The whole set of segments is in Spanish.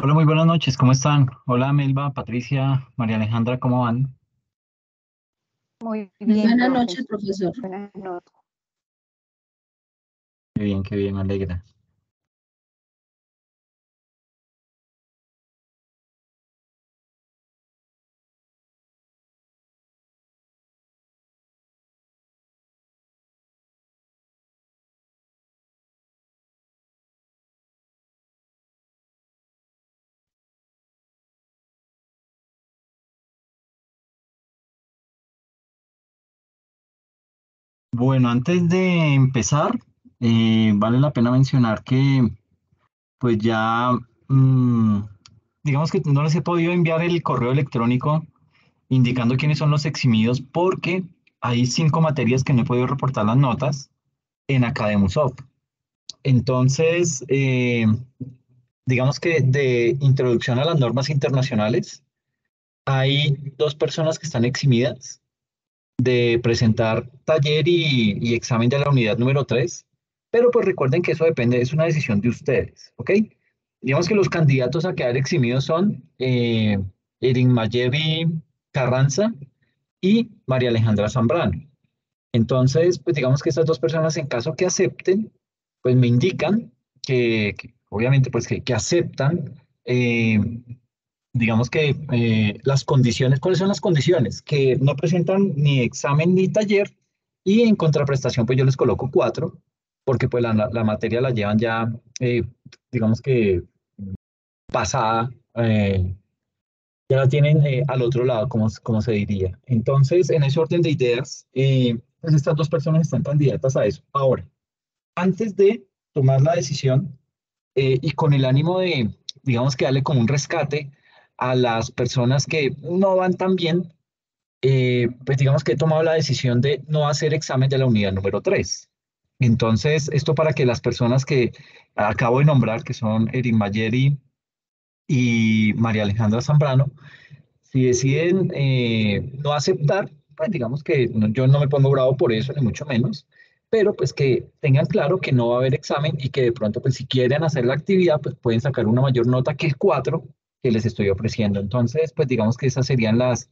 Hola, muy buenas noches, ¿cómo están? Hola, Melba, Patricia, María Alejandra, ¿cómo van? Muy Muy bien, buenas profe. noches, profesor. Buenas noches. Qué bien, me alegra. Bueno, antes de empezar, vale la pena mencionar que, pues ya, mm, digamos que no les he podido enviar el correo electrónico indicando quiénes son los eximidos porque hay 5 materias que no he podido reportar las notas en Academusoft. Entonces, digamos que de introducción a las normas internacionales, hay 2 personas que están eximidas de presentar taller y examen de la unidad número 3, pero pues recuerden que eso depende, es una decisión de ustedes, ¿ok? Digamos que los candidatos a quedar eximidos son Erin Mayeri Carranza y María Alejandra Zambrano. Entonces, pues digamos que estas 2 personas, en caso que acepten, pues me indican que obviamente, pues que aceptan, digamos que las condiciones, ¿cuáles son las condiciones? Que no presentan ni examen ni taller y en contraprestación, pues yo les coloco 4, porque pues la materia la llevan ya, digamos que pasada, ya la tienen al otro lado, como se diría. Entonces, en ese orden de ideas, pues estas 2 personas están candidatas a eso. Ahora, antes de tomar la decisión y con el ánimo de, digamos que darle como un rescate a las personas que no van tan bien, pues digamos que he tomado la decisión de no hacer examen de la unidad número 3. Entonces, esto para que las personas que acabo de nombrar, que son Erin Mayeri y María Alejandra Zambrano, si deciden no aceptar, pues digamos que yo no me pongo bravo por eso, ni mucho menos, pero pues que tengan claro que no va a haber examen y que de pronto, pues si quieren hacer la actividad, pues pueden sacar una mayor nota que el 4 que les estoy ofreciendo. Entonces, pues digamos que esas serían las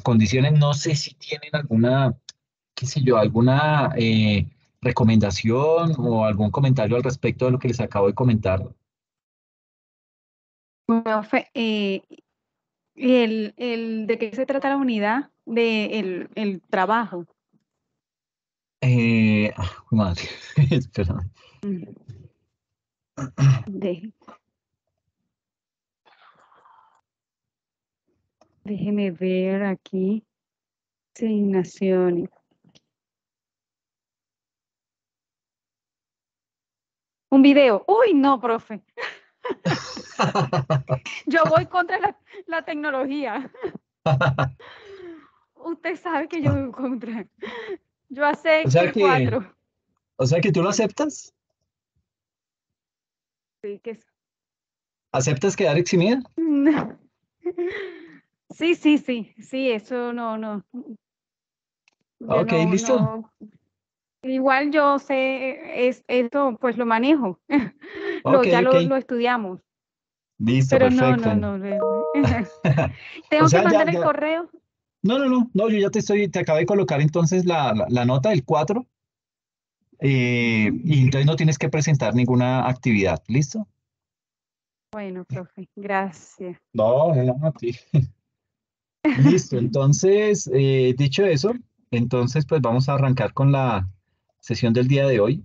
condiciones. No sé si tienen alguna, qué sé yo, alguna recomendación o algún comentario al respecto de lo que les acabo de comentar. Profe, ¿de qué se trata la unidad de el trabajo? Madre, espérame. Mm, de- Déjeme ver aquí. Asignaciones. Un video. Uy, no, profe. Yo voy contra la tecnología. Usted sabe que yo voy contra. Yo O acepto sea el que, 4. o sea que tú lo aceptas, Sí, aceptas quedar eximida. no. Sí, sí, sí, sí, eso no, no. Yo Ok, no, listo. no. Igual yo sé, esto pues lo manejo, Ok, ya ok, lo estudiamos, listo, pero no, perfecto. no, no. O Tengo que sea, ya, mandar el ya, correo. no, no, no, no, yo ya te acabé de colocar entonces la nota del 4 Ujú. y entonces no tienes que presentar ninguna actividad, ¿listo? Bueno, profe, gracias. No, no, no, a ti. Listo, entonces, dicho eso, entonces pues vamos a arrancar con la sesión del día de hoy.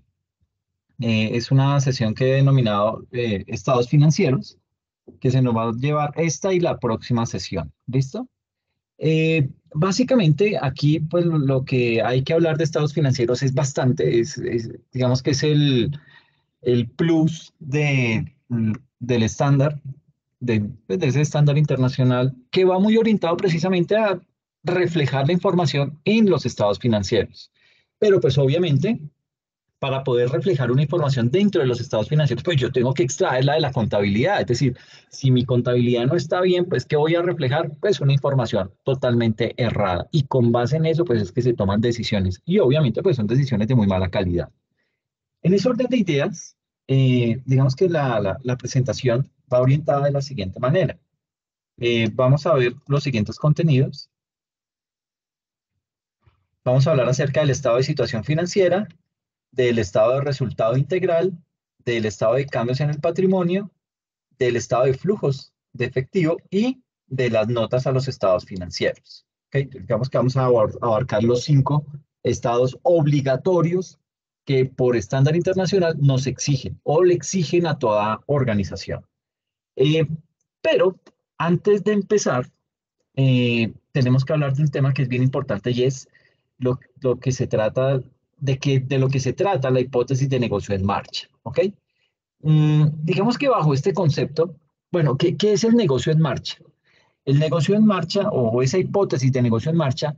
Es una sesión que he denominado estados financieros, que se nos va a llevar esta y la próxima sesión. ¿Listo? Básicamente aquí pues lo que hay que hablar de estados financieros es bastante, digamos que es el plus del estándar, pues, de ese estándar internacional que va muy orientado precisamente a reflejar la información en los estados financieros. Pero pues obviamente para poder reflejar una información dentro de los estados financieros, pues yo tengo que extraerla de la contabilidad. Es decir, si mi contabilidad no está bien, pues ¿qué voy a reflejar? Pues una información totalmente errada. Y con base en eso, pues es que se toman decisiones. Y obviamente, pues son decisiones de muy mala calidad. En ese orden de ideas, digamos que la presentación va orientada de la siguiente manera. Vamos a ver los siguientes contenidos. Vamos a hablar acerca del estado de situación financiera, del estado de resultado integral, del estado de cambios en el patrimonio, del estado de flujos de efectivo y de las notas a los estados financieros. ¿Okay? Digamos que vamos a abarcar los 5 estados obligatorios que por estándar internacional nos exigen o le exigen a toda organización. Pero antes de empezar, tenemos que hablar de un tema que es bien importante y es lo que se trata de lo que se trata la hipótesis de negocio en marcha. ¿Ok? Digamos que bajo este concepto, bueno, ¿qué es el negocio en marcha? El negocio en marcha o esa hipótesis de negocio en marcha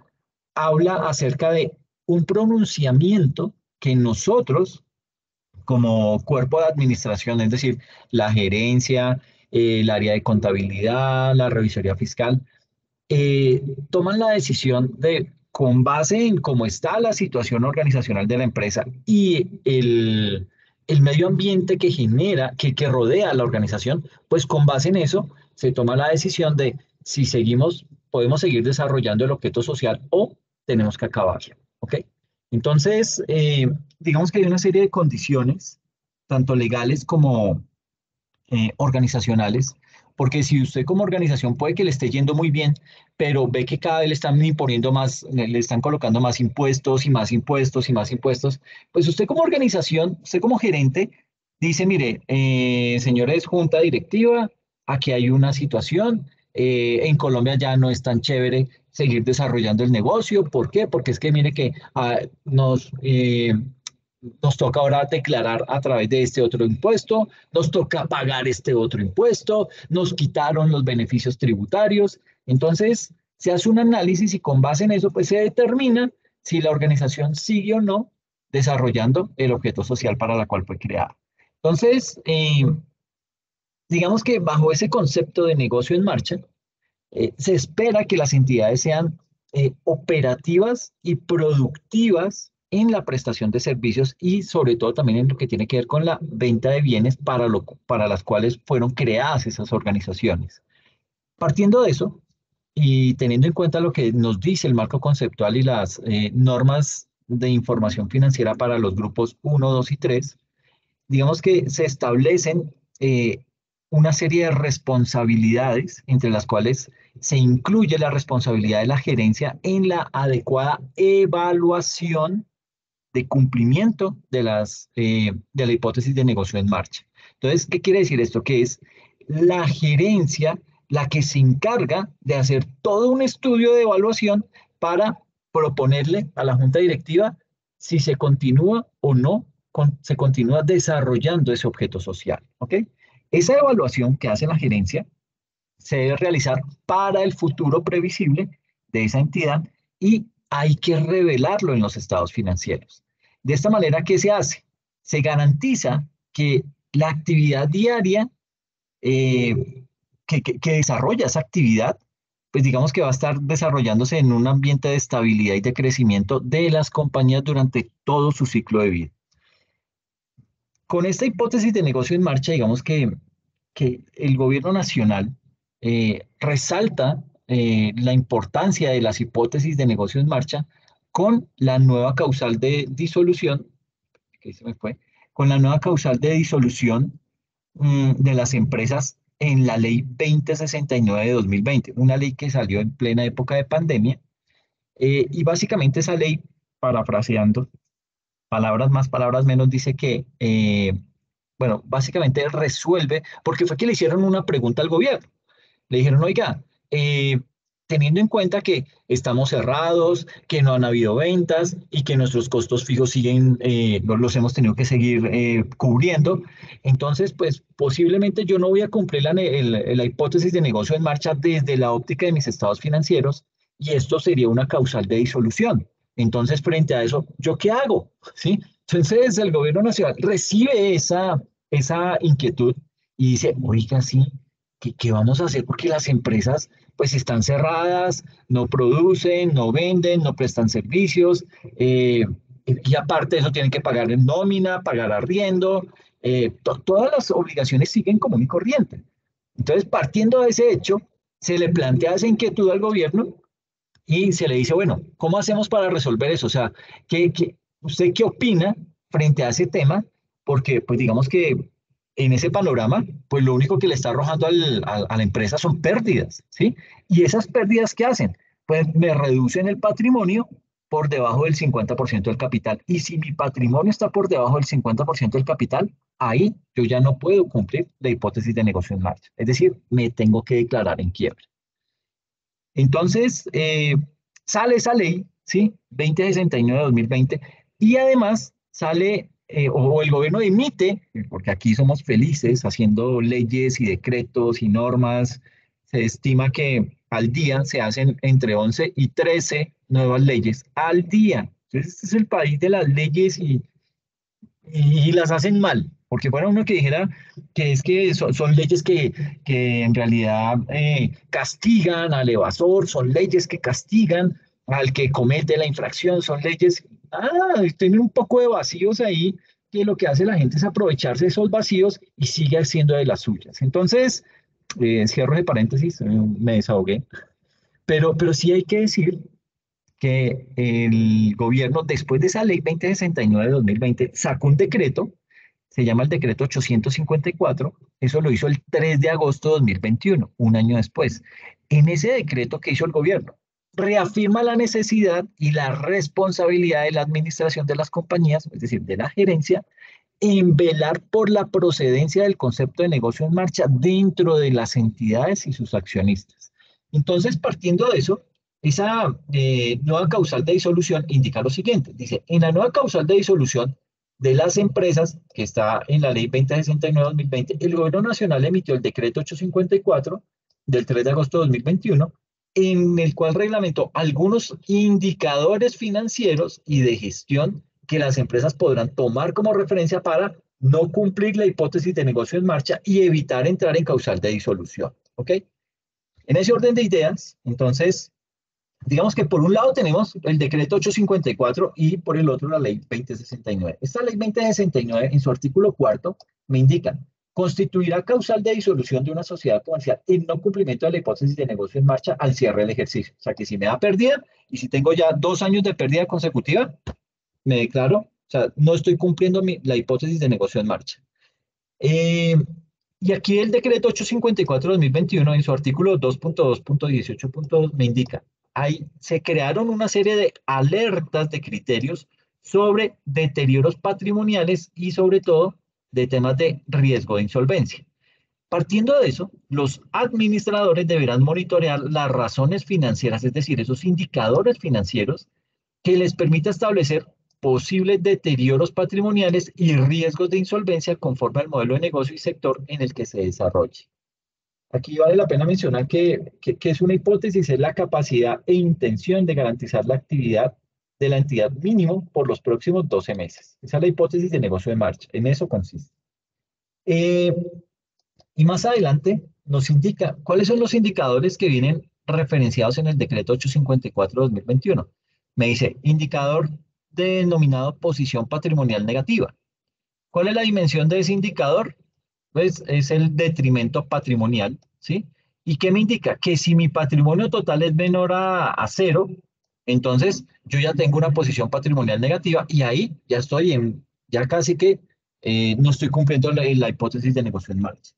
habla acerca de un pronunciamiento que nosotros, como cuerpo de administración, es decir, la gerencia, el área de contabilidad, la revisoría fiscal, toman la decisión de, con base en cómo está la situación organizacional de la empresa y el medio ambiente que genera, que rodea a la organización, pues con base en eso se toma la decisión de si seguimos, podemos seguir desarrollando el objeto social o tenemos que acabarlo. ¿Ok? Entonces, digamos que hay una serie de condiciones, tanto legales como organizacionales, porque si usted como organización puede que le esté yendo muy bien, pero ve que cada vez le están imponiendo más, le están colocando más impuestos y más impuestos y más impuestos, pues usted como organización, usted como gerente, dice, mire, señores junta directiva, aquí hay una situación, en Colombia ya no es tan chévere seguir desarrollando el negocio. ¿Por qué? Porque es que mire que nos toca ahora declarar a través de este otro impuesto, nos toca pagar este otro impuesto, nos quitaron los beneficios tributarios. Entonces, se hace un análisis y con base en eso, pues se determina si la organización sigue o no desarrollando el objeto social para la cual fue creada. Entonces, digamos que bajo ese concepto de negocio en marcha, se espera que las entidades sean operativas y productivas en la prestación de servicios y sobre todo también en lo que tiene que ver con la venta de bienes para las cuales fueron creadas esas organizaciones. Partiendo de eso y teniendo en cuenta lo que nos dice el marco conceptual y las normas de información financiera para los grupos 1, 2 y 3, digamos que se establecen una serie de responsabilidades, entre las cuales se incluye la responsabilidad de la gerencia en la adecuada evaluación de cumplimiento de la hipótesis de negocio en marcha. Entonces, ¿qué quiere decir esto? Que es la gerencia la que se encarga de hacer todo un estudio de evaluación para proponerle a la junta directiva si se continúa o no, se continúa desarrollando ese objeto social. ¿Ok? Esa evaluación que hace la gerencia se debe realizar para el futuro previsible de esa entidad y hay que revelarlo en los estados financieros. De esta manera, ¿qué se hace? Se garantiza que la actividad diaria que desarrolla esa actividad, pues digamos que va a estar desarrollándose en un ambiente de estabilidad y de crecimiento de las compañías durante todo su ciclo de vida. Con esta hipótesis de negocio en marcha, digamos que el gobierno nacional resalta la importancia de las hipótesis de negocio en marcha con la nueva causal de disolución, que se me fue, con la nueva causal de disolución de las empresas en la ley 2069 de 2020, una ley que salió en plena época de pandemia, y básicamente esa ley, parafraseando, palabras más, palabras menos, dice que, bueno, básicamente resuelve, porque fue que le hicieron una pregunta al gobierno. Le dijeron, oiga, teniendo en cuenta que estamos cerrados, que no han habido ventas y que nuestros costos fijos siguen, los hemos tenido que seguir cubriendo, entonces, pues posiblemente yo no voy a cumplir la hipótesis de negocio en marcha desde la óptica de mis estados financieros y esto sería una causal de disolución. Entonces, frente a eso, ¿yo qué hago? ¿Sí? Entonces, el gobierno nacional recibe esa inquietud y dice, oiga, sí, ¿qué vamos a hacer? Porque las empresas pues están cerradas, no producen, no venden, no prestan servicios, y aparte de eso tienen que pagar en nómina, pagar arriendo, todas las obligaciones siguen común y corriente. Entonces, partiendo de ese hecho, se le plantea esa inquietud al gobierno y se le dice, bueno, ¿cómo hacemos para resolver eso? O sea, ¿usted qué opina frente a ese tema? Porque, pues digamos que en ese panorama, pues lo único que le está arrojando a la empresa son pérdidas, ¿sí? Y esas pérdidas, ¿qué hacen? Pues me reducen el patrimonio por debajo del 50% del capital. Y si mi patrimonio está por debajo del 50% del capital, ahí yo ya no puedo cumplir la hipótesis de negocio en marcha. Es decir, me tengo que declarar en quiebra. Entonces, sale esa ley, ¿sí? 2069 de 2020, y además sale, o el gobierno emite, porque aquí somos felices haciendo leyes y decretos y normas, se estima que al día se hacen entre 11 y 13 nuevas leyes al día. Entonces, este es el país de las leyes y las hacen mal. Porque fuera uno que dijera que es que son leyes que en realidad castigan al evasor, son leyes que castigan al que comete la infracción, son leyes, tienen un poco de vacíos ahí, que lo que hace la gente es aprovecharse de esos vacíos y sigue haciendo de las suyas. Entonces, cierro de paréntesis, me desahogué, pero sí hay que decir que el gobierno, después de esa ley 2069 de 2020, sacó un decreto, se llama el decreto 854, eso lo hizo el 3 de agosto de 2021, un año después. En ese decreto que hizo el gobierno, reafirma la necesidad y la responsabilidad de la administración de las compañías, es decir, de la gerencia, en velar por la procedencia del concepto de negocio en marcha dentro de las entidades y sus accionistas. Entonces, partiendo de eso, esa nueva causal de disolución indica lo siguiente. Dice, en la nueva causal de disolución de las empresas, que está en la ley 2069-2020, el gobierno nacional emitió el decreto 854 del 3 de agosto de 2021, en el cual reglamentó algunos indicadores financieros y de gestión que las empresas podrán tomar como referencia para no cumplir la hipótesis de negocio en marcha y evitar entrar en causal de disolución. ¿Ok? En ese orden de ideas, entonces, digamos que por un lado tenemos el decreto 854 y por el otro la ley 2069. Esta ley 2069 en su artículo cuarto me indica, constituirá causal de disolución de una sociedad comercial en no cumplimiento de la hipótesis de negocio en marcha al cierre del ejercicio. O sea que si me da pérdida y si tengo ya 2 años de pérdida consecutiva, me declaro, o sea, no estoy cumpliendo la hipótesis de negocio en marcha. Eh, y aquí el decreto 854 de 2021 en su artículo 2.2.18.2 me indica, ahí se crearon una serie de alertas de criterios sobre deterioros patrimoniales y sobre todo de temas de riesgo de insolvencia. Partiendo de eso, los administradores deberán monitorear las razones financieras, es decir, esos indicadores financieros que les permita establecer posibles deterioros patrimoniales y riesgos de insolvencia conforme al modelo de negocio y sector en el que se desarrolle. Aquí vale la pena mencionar que es una hipótesis, es la capacidad e intención de garantizar la actividad de la entidad mínimo por los próximos 12 meses. Esa es la hipótesis de negocio de marcha, en eso consiste. Eh, y más adelante nos indica cuáles son los indicadores que vienen referenciados en el decreto 854 de 2021. Me dice, indicador denominado posición patrimonial negativa. ¿Cuál es la dimensión de ese indicador? Pues es el detrimento patrimonial, ¿sí? ¿Y qué me indica? Que si mi patrimonio total es menor a cero, entonces yo ya tengo una posición patrimonial negativa y ahí ya estoy ya casi que no estoy cumpliendo la hipótesis de negocio en marcha.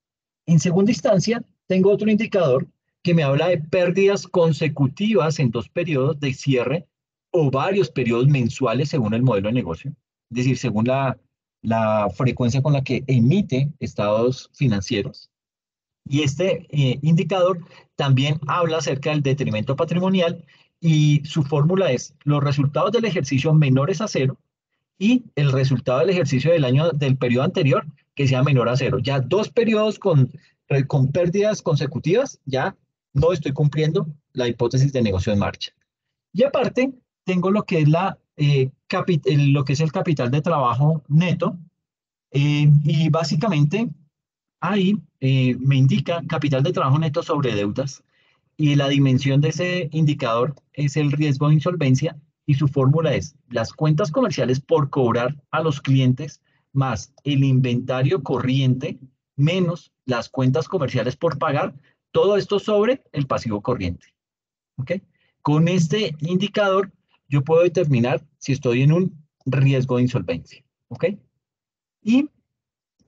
En segunda instancia, tengo otro indicador que me habla de pérdidas consecutivas en 2 periodos de cierre o varios periodos mensuales según el modelo de negocio, es decir, según la frecuencia con la que emite estados financieros. Y este indicador también habla acerca del detrimento patrimonial y su fórmula es los resultados del ejercicio menores a cero y el resultado del ejercicio del periodo anterior que sea menor a cero. Ya 2 periodos con pérdidas consecutivas, ya no estoy cumpliendo la hipótesis de negocio en marcha. Y aparte, tengo lo que es lo que es el capital de trabajo neto, y básicamente ahí me indica capital de trabajo neto sobre deudas y la dimensión de ese indicador es el riesgo de insolvencia y su fórmula es las cuentas comerciales por cobrar a los clientes más el inventario corriente menos las cuentas comerciales por pagar, todo esto sobre el pasivo corriente. ¿Ok? Con este indicador yo puedo determinar si estoy en un riesgo de insolvencia. ¿Ok? Y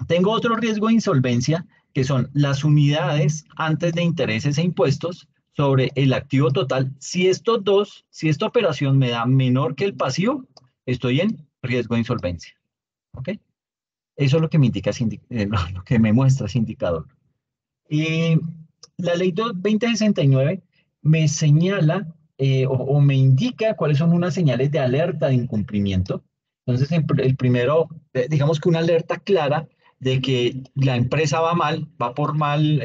tengo otro riesgo de insolvencia que son las unidades antes de intereses e impuestos sobre el activo total. Si estos dos, si esta operación me da menor que el pasivo, estoy en riesgo de insolvencia. ¿Ok? Eso es lo que me indica, lo que me muestra ese indicador. Y la ley 2069 me señala o me indica cuáles son unas señales de alerta de incumplimiento. Entonces, el primero, digamos que una alerta clara de que la empresa va mal, va por mal,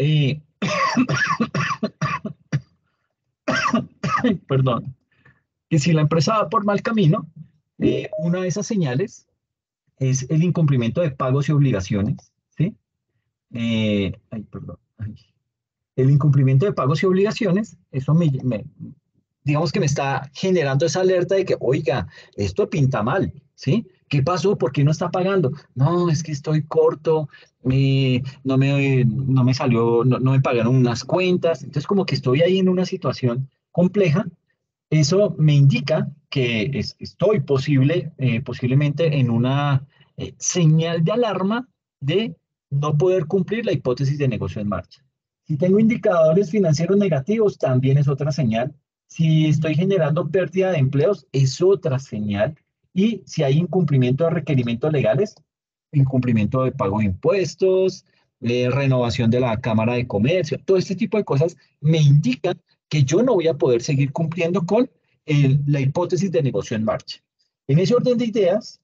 perdón, que si la empresa va por mal camino, una de esas señales es el incumplimiento de pagos y obligaciones, ¿sí? Perdón. El incumplimiento de pagos y obligaciones, eso digamos que me está generando esa alerta de que, oiga, esto pinta mal, ¿sí? ¿Qué pasó? ¿Por qué no está pagando? No, es que estoy corto, no me salió, no me pagaron unas cuentas, entonces como que estoy ahí en una situación compleja. Eso me indica que estoy posiblemente en una señal de alarma de no poder cumplir la hipótesis de negocio en marcha. Si tengo indicadores financieros negativos, también es otra señal. Si estoy generando pérdida de empleos, es otra señal. Y si hay incumplimiento de requerimientos legales, incumplimiento de pago de impuestos, renovación de la Cámara de Comercio, todo este tipo de cosas me indican que yo no voy a poder seguir cumpliendo con la hipótesis de negocio en marcha. En ese orden de ideas,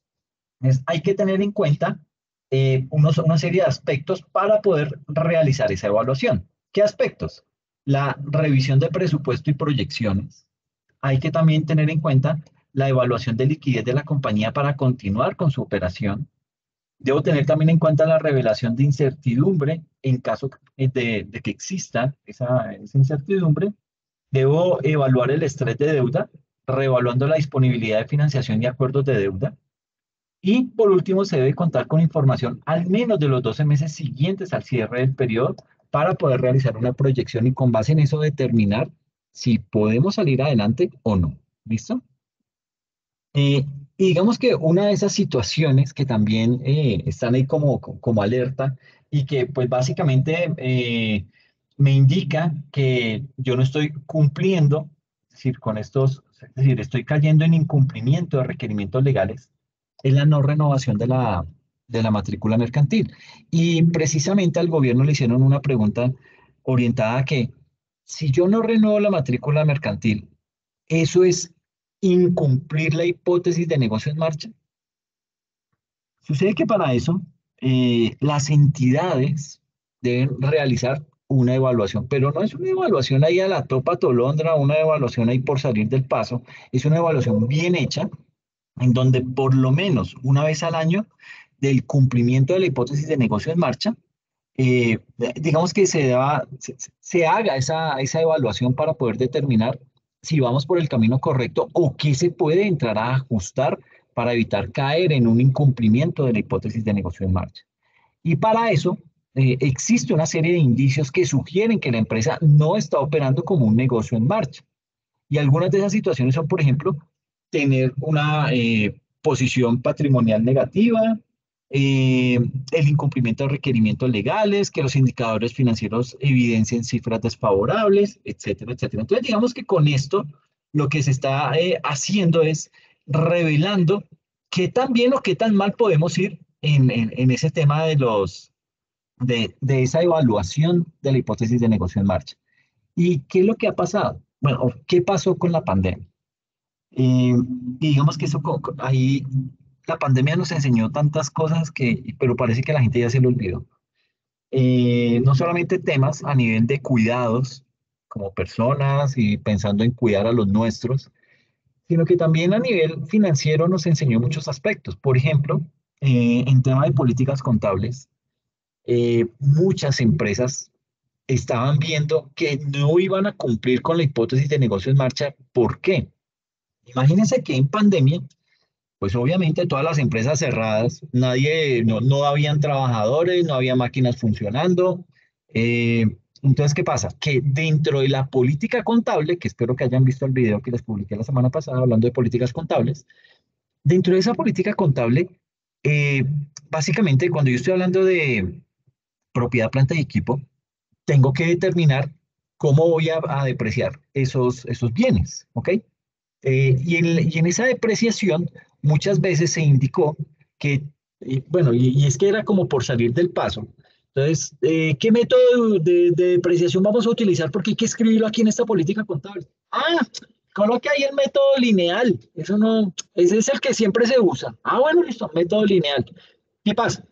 hay que tener en cuenta una serie de aspectos para poder realizar esa evaluación. ¿Qué aspectos? La revisión de presupuesto y proyecciones. Hay que también tener en cuenta la evaluación de liquidez de la compañía para continuar con su operación. Debo tener también en cuenta la revelación de incertidumbre en caso de que exista esa incertidumbre. Debo evaluar el estrés de deuda, reevaluando la disponibilidad de financiación y acuerdos de deuda. Y por último, se debe contar con información al menos de los 12 meses siguientes al cierre del periodo para poder realizar una proyección y con base en eso determinar si podemos salir adelante o no. ¿Listo? Eh, y digamos que una de esas situaciones que también están ahí como alerta y que pues básicamente me indica que yo no estoy cumpliendo, es decir, es decir, estoy cayendo en incumplimiento de requerimientos legales, es la no renovación de la matrícula mercantil. Y precisamente al gobierno le hicieron una pregunta orientada a que si yo no renuevo la matrícula mercantil, ¿eso es incumplir la hipótesis de negocio en marcha? Sucede que para eso las entidades deben realizar una evaluación, pero no es una evaluación ahí a la topa tolondra, una evaluación ahí por salir del paso, es una evaluación bien hecha, en donde por lo menos una vez al año del cumplimiento de la hipótesis de negocio en marcha, eh, digamos que se haga esa evaluación para poder determinar si vamos por el camino correcto o qué se puede entrar a ajustar para evitar caer en un incumplimiento de la hipótesis de negocio en marcha. Y para eso existe una serie de indicios que sugieren que la empresa no está operando como un negocio en marcha. Y algunas de esas situaciones son, por ejemplo, tener una posición patrimonial negativa, el incumplimiento de requerimientos legales, que los indicadores financieros evidencien cifras desfavorables, etcétera, etcétera. Entonces, digamos que con esto lo que se está haciendo es revelando qué tan bien o qué tan mal podemos ir en ese tema de esa evaluación de la hipótesis de negocio en marcha. ¿Y qué es lo que ha pasado? Bueno, ¿qué pasó con la pandemia? Y digamos que ahí la pandemia nos enseñó tantas cosas pero parece que la gente ya se lo olvidó. No solamente temas a nivel de cuidados como personas y pensando en cuidar a los nuestros, sino que también a nivel financiero nos enseñó muchos aspectos. Por ejemplo, en tema de políticas contables, muchas empresas estaban viendo que no iban a cumplir con la hipótesis de negocio en marcha. ¿Por qué? Imagínense que en pandemia Pues obviamente todas las empresas cerradas, no habían trabajadores, no había máquinas funcionando. Eh, entonces, ¿qué pasa? Que dentro de la política contable, que espero que hayan visto el video que les publiqué la semana pasada hablando de políticas contables, dentro de esa política contable, eh, básicamente cuando yo estoy hablando de propiedad, planta y equipo, tengo que determinar cómo voy a depreciar esos bienes, ¿ok? Y en esa depreciación muchas veces se indicó que, bueno, y es que era como por salir del paso. Entonces, ¿qué método de depreciación vamos a utilizar? Porque hay que escribirlo aquí en esta política contable. Ah, coloque ahí el método lineal. Eso no, ese es el que siempre se usa. Ah, bueno, listo, método lineal. ¿Qué pasa?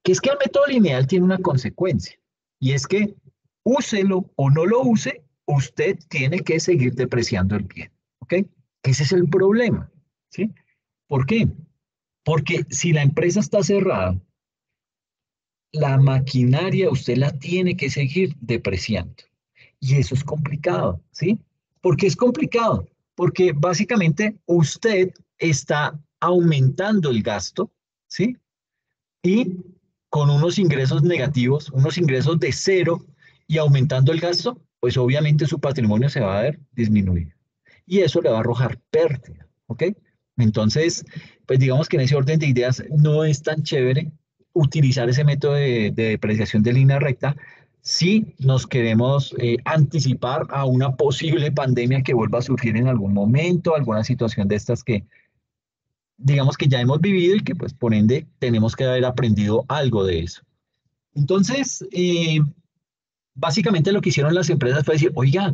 Que es que el método lineal tiene una consecuencia. Y es que úselo o no lo use, usted tiene que seguir depreciando el bien. ¿Ok? Ese es el problema, ¿sí? ¿Por qué? Porque si la empresa está cerrada, la maquinaria usted la tiene que seguir depreciando. Y eso es complicado, ¿sí? ¿Por qué es complicado? Porque básicamente usted está aumentando el gasto, ¿sí? Y con unos ingresos negativos, unos ingresos de cero y aumentando el gasto, pues obviamente su patrimonio se va a ver disminuido. Y eso le va a arrojar pérdida, ¿ok? Entonces, pues digamos que en ese orden de ideas no es tan chévere utilizar ese método de depreciación de línea recta si nos queremos anticipar a una posible pandemia que vuelva a surgir en algún momento, alguna situación de estas que digamos que ya hemos vivido y que pues por ende tenemos que haber aprendido algo de eso. Entonces, básicamente lo que hicieron las empresas fue decir, oiga,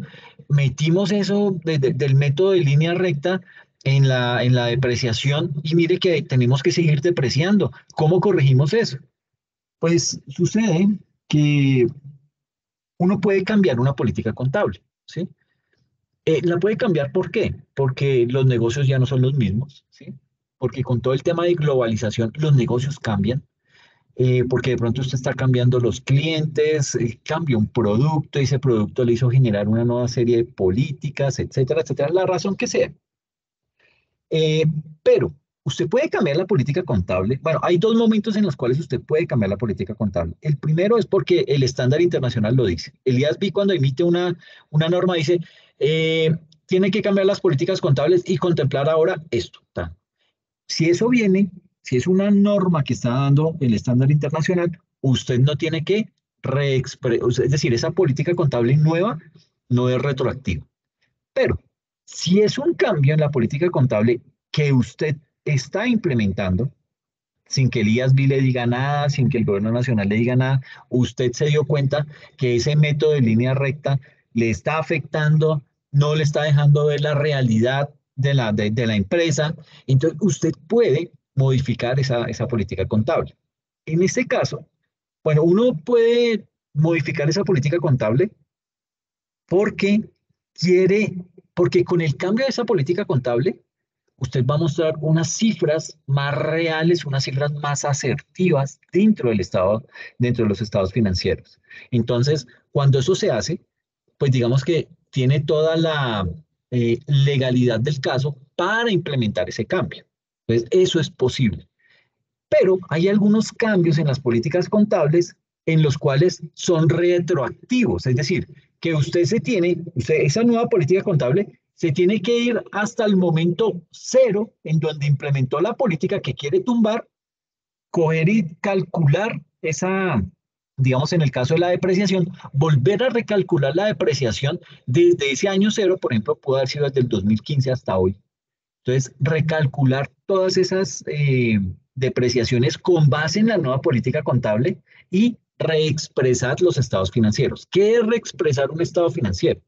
metimos eso del método de línea recta en la depreciación y mire que tenemos que seguir depreciando. ¿Cómo corregimos eso? Pues sucede que uno puede cambiar una política contable, ¿sí? La puede cambiar, ¿por qué? Porque los negocios ya no son los mismos, ¿sí? Porque con todo el tema de globalización, los negocios cambian, porque de pronto usted está cambiando los clientes, cambia un producto, y ese producto le hizo generar una nueva serie de políticas, etcétera, etcétera, la razón que sea. Eh, pero usted puede cambiar la política contable. Bueno, hay dos momentos en los cuales usted puede cambiar la política contable. El primero es porque el estándar internacional lo dice. El IASB cuando emite una norma dice, tiene que cambiar las políticas contables y contemplar ahora esto. Ta. Si eso viene, si es una norma que está dando el estándar internacional, usted no tiene que es decir, esa política contable nueva no es retroactiva. Pero si es un cambio en la política contable que usted está implementando, sin que el IASB le diga nada, sin que el gobierno nacional le diga nada, usted se dio cuenta que ese método de línea recta le está afectando, no le está dejando ver la realidad de la empresa, entonces usted puede modificar esa política contable. En este caso, bueno, uno puede modificar esa política contable porque quiere, porque con el cambio de esa política contable, usted va a mostrar unas cifras más reales, unas cifras más asertivas dentro del estado, dentro de los estados financieros. Entonces, cuando eso se hace, pues digamos que tiene toda la legalidad del caso para implementar ese cambio. Entonces, eso es posible. Pero hay algunos cambios en las políticas contables en los cuales son retroactivos, es decir, que esa nueva política contable se tiene que ir hasta el momento cero en donde implementó la política que quiere tumbar, coger y calcular digamos en el caso de la depreciación, volver a recalcular la depreciación desde ese año cero, por ejemplo, pudo haber sido desde el 2015 hasta hoy. Entonces, recalcular todas esas depreciaciones con base en la nueva política contable y reexpresar los estados financieros. ¿Qué es reexpresar un estado financiero?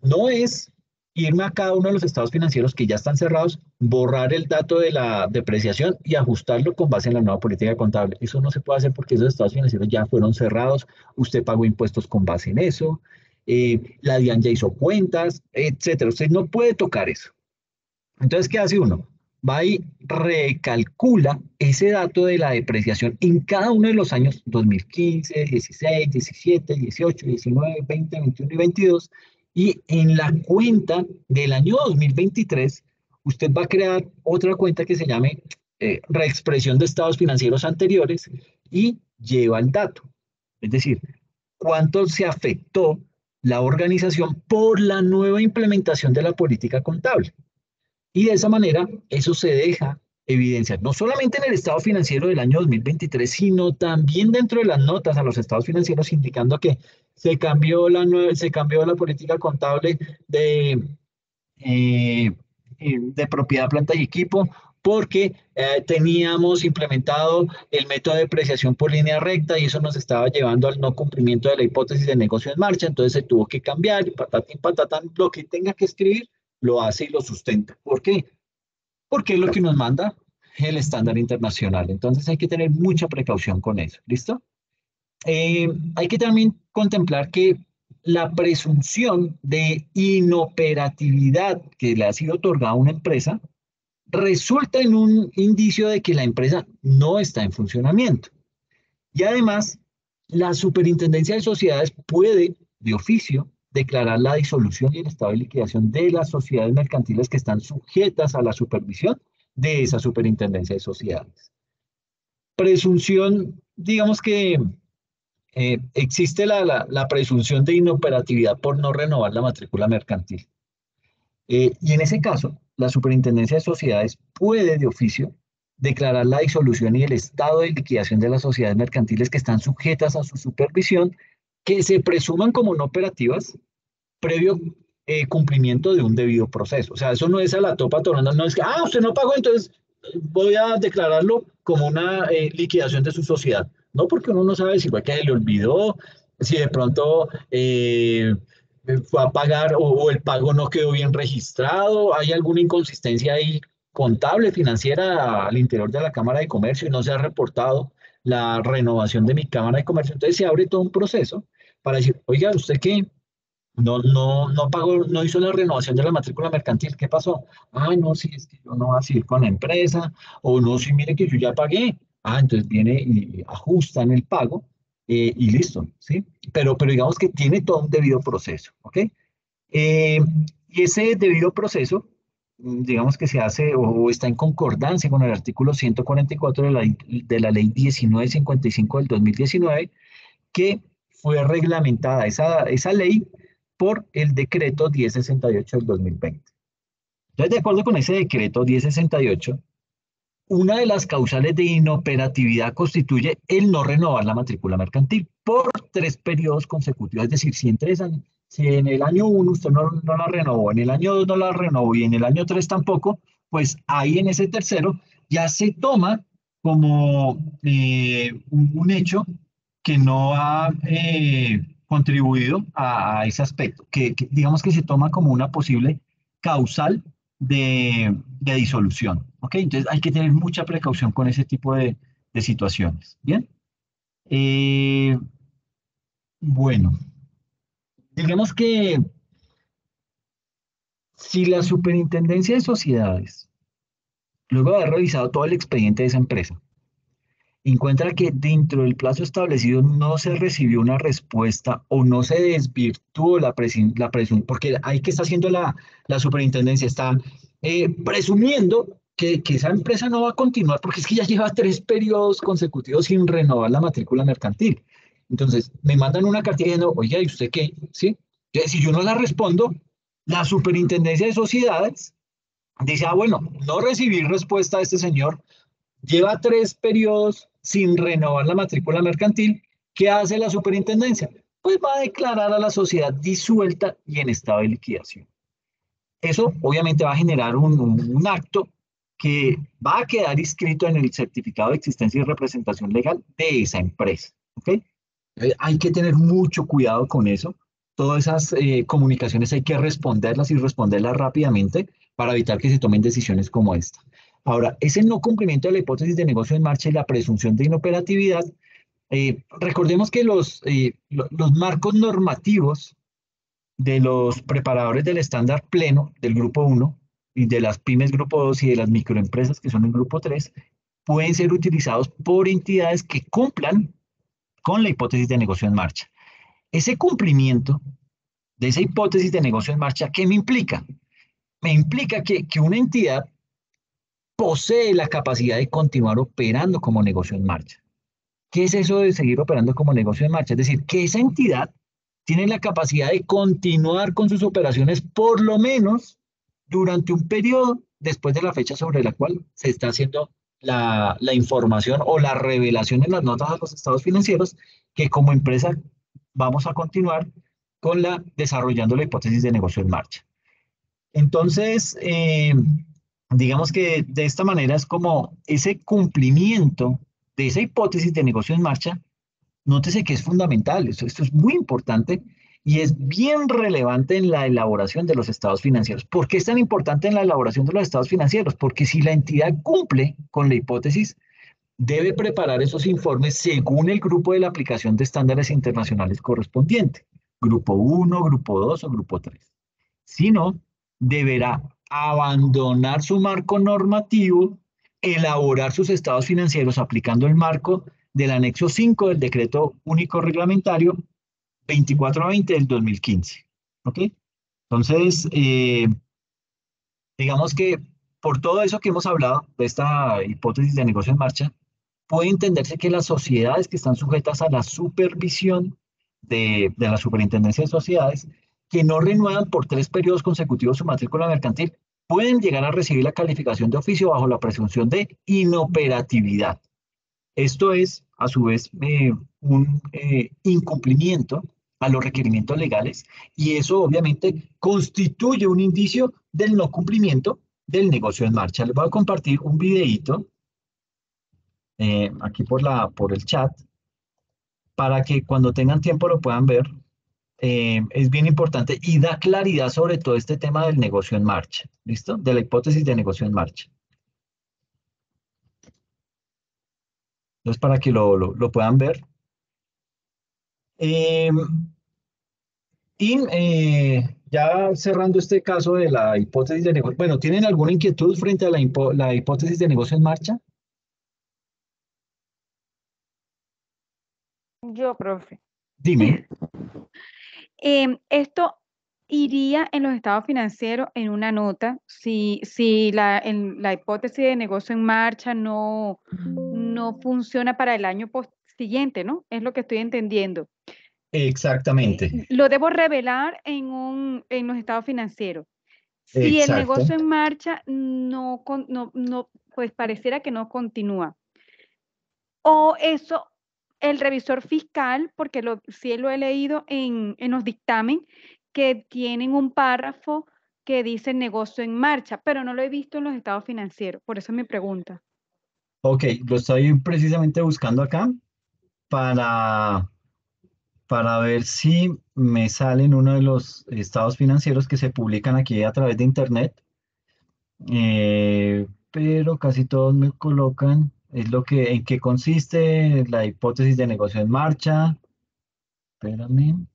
No es irme a cada uno de los estados financieros que ya están cerrados, borrar el dato de la depreciación y ajustarlo con base en la nueva política contable. Eso no se puede hacer porque esos estados financieros ya fueron cerrados, usted pagó impuestos con base en eso, la DIAN ya hizo cuentas, etcétera. Usted no puede tocar eso. Entonces, ¿qué hace uno? Va y recalcula ese dato de la depreciación en cada uno de los años 2015, 16, 17, 18, 19, 20, 21 y 22. Y en la cuenta del año 2023, usted va a crear otra cuenta que se llame reexpresión de estados financieros anteriores y lleva el dato. Es decir, cuánto se afectó la organización por la nueva implementación de la política contable. Y de esa manera, eso se deja evidenciar, no solamente en el estado financiero del año 2023, sino también dentro de las notas a los estados financieros, indicando que se cambió la política contable eh, de propiedad, planta y equipo, porque teníamos implementado el método de depreciación por línea recta y eso nos estaba llevando al no cumplimiento de la hipótesis de negocio en marcha, entonces se tuvo que cambiar y patatín, patatán, lo que tenga que escribir, lo hace y lo sustenta. ¿Por qué? Porque es lo que nos manda el estándar internacional. Entonces hay que tener mucha precaución con eso. ¿Listo? Hay que también contemplar que la presunción de inoperatividad que le ha sido otorgada a una empresa resulta en un indicio de que la empresa no está en funcionamiento. Y además, la superintendencia de sociedades puede, de oficio, declarar la disolución y el estado de liquidación de las sociedades mercantiles que están sujetas a la supervisión de esa superintendencia de sociedades. Presunción, digamos que existe la presunción de inoperatividad por no renovar la matrícula mercantil. Y en ese caso, la Superintendencia de Sociedades puede de oficio declarar la disolución y el estado de liquidación de las sociedades mercantiles que están sujetas a su supervisión, que se presuman como no operativas, previo cumplimiento de un debido proceso. O sea, eso no es a la topa tornando, no es que, usted no pagó, entonces voy a declararlo como una liquidación de su sociedad. No, porque uno no sabe si fue que se le olvidó, si de pronto fue a pagar o el pago no quedó bien registrado, hay alguna inconsistencia ahí contable, financiera al interior de la Cámara de Comercio y no se ha reportado la renovación de mi Cámara de Comercio. Entonces se abre todo un proceso para decir, oiga, ¿usted qué? No pagó, no hizo la renovación de la matrícula mercantil. ¿Qué pasó? No, sí, es que yo no voy a seguir con la empresa. O no, sí, mire que yo ya pagué. Entonces viene y ajusta en el pago y listo, ¿sí? Pero digamos que tiene todo un debido proceso, ¿ok? Eh, y ese debido proceso, digamos que se hace o está en concordancia con el artículo 144 de la ley 1955 del 2019, que fue reglamentada esa ley por el decreto 1068 del 2020. Entonces, de acuerdo con ese decreto 1068, una de las causales de inoperatividad constituye el no renovar la matrícula mercantil por 3 periodos consecutivos. Es decir, si en el año 1 usted no la renovó, en el año 2 no la renovó y en el año 3 tampoco, pues ahí en ese tercero ya se toma como un hecho que no ha contribuido a ese aspecto, que digamos que se toma como una posible causal de disolución. ¿Ok? Entonces hay que tener mucha precaución con ese tipo de situaciones. Bien. Eh, bueno, digamos que si la superintendencia de sociedades, luego de haber revisado todo el expediente de esa empresa, encuentra que dentro del plazo establecido no se recibió una respuesta o no se desvirtuó la presunción, porque ahí que está haciendo la superintendencia, está presumiendo que esa empresa no va a continuar porque es que ya lleva 3 periodos consecutivos sin renovar la matrícula mercantil. Entonces, me mandan una carta diciendo, oye, ¿y usted qué? ¿Sí? Entonces, si yo no la respondo, la superintendencia de sociedades dice, bueno, no recibí respuesta de este señor, lleva 3 periodos sin renovar la matrícula mercantil. ¿Qué hace la superintendencia? Pues va a declarar a la sociedad disuelta y en estado de liquidación. Eso obviamente va a generar un acto que va a quedar inscrito en el certificado de existencia y representación legal de esa empresa. ¿Ok? Hay que tener mucho cuidado con eso. Todas esas comunicaciones hay que responderlas y responderlas rápidamente para evitar que se tomen decisiones como esta. Ahora, ese no cumplimiento de la hipótesis de negocio en marcha y la presunción de inoperatividad, recordemos que los marcos normativos de los preparadores del estándar pleno del grupo 1 y de las pymes grupo 2 y de las microempresas que son el grupo 3 pueden ser utilizados por entidades que cumplan con la hipótesis de negocio en marcha. Ese cumplimiento de esa hipótesis de negocio en marcha, ¿qué me implica? me implica que una entidad posee la capacidad de continuar operando como negocio en marcha. ¿Qué es eso de seguir operando como negocio en marcha? Es decir, que esa entidad tiene la capacidad de continuar con sus operaciones por lo menos durante un periodo después de la fecha sobre la cual se está haciendo la información o la revelación en las notas a los estados financieros, que como empresa vamos a continuar con desarrollando la hipótesis de negocio en marcha. Entonces, digamos que de esta manera es como ese cumplimiento de esa hipótesis de negocio en marcha. Nótese que es fundamental, esto es muy importante y es bien relevante en la elaboración de los estados financieros. ¿Por qué es tan importante en la elaboración de los estados financieros? Porque si la entidad cumple con la hipótesis, debe preparar esos informes según el grupo de la aplicación de estándares internacionales correspondiente, grupo uno, grupo 2 o grupo 3. Si no, deberá abandonar su marco normativo, elaborar sus estados financieros aplicando el marco del anexo 5 del decreto único reglamentario 2420 del 2015. ¿Ok? Entonces, digamos que por todo eso que hemos hablado de esta hipótesis de negocio en marcha, puede entenderse que las sociedades que están sujetas a la supervisión de la Superintendencia de Sociedades, que no renuevan por 3 periodos consecutivos su matrícula mercantil, pueden llegar a recibir la calificación de oficio bajo la presunción de inoperatividad. Esto es, a su vez, un incumplimiento a los requerimientos legales y eso obviamente constituye un indicio del no cumplimiento del negocio en marcha. Les voy a compartir un videíto aquí por el chat para que cuando tengan tiempo lo puedan ver. Es bien importante y da claridad sobre todo este tema del negocio en marcha, ¿listo? De la hipótesis de negocio en marcha. Entonces, para que lo puedan ver. Eh, y ya cerrando este caso de la hipótesis de negocio, bueno, ¿tienen alguna inquietud frente a la hipótesis de negocio en marcha? Yo, profe. Dime. Esto iría en los estados financieros en una nota si la hipótesis de negocio en marcha no funciona para el año siguiente, ¿no? Es lo que estoy entendiendo. Exactamente, Lo debo revelar en los estados financieros. Si el exacto. negocio en marcha pues pareciera que no continúa. O eso, el revisor fiscal, porque sí lo he leído en los dictamen, que tienen un párrafo que dice negocio en marcha, pero no lo he visto en los estados financieros. Por eso es mi pregunta. Ok, lo estoy precisamente buscando acá para, para ver si me salen uno de los estados financieros que se publican aquí a través de Internet. Pero casi todos me colocan, en qué consiste la hipótesis de negocio en marcha. Espérame.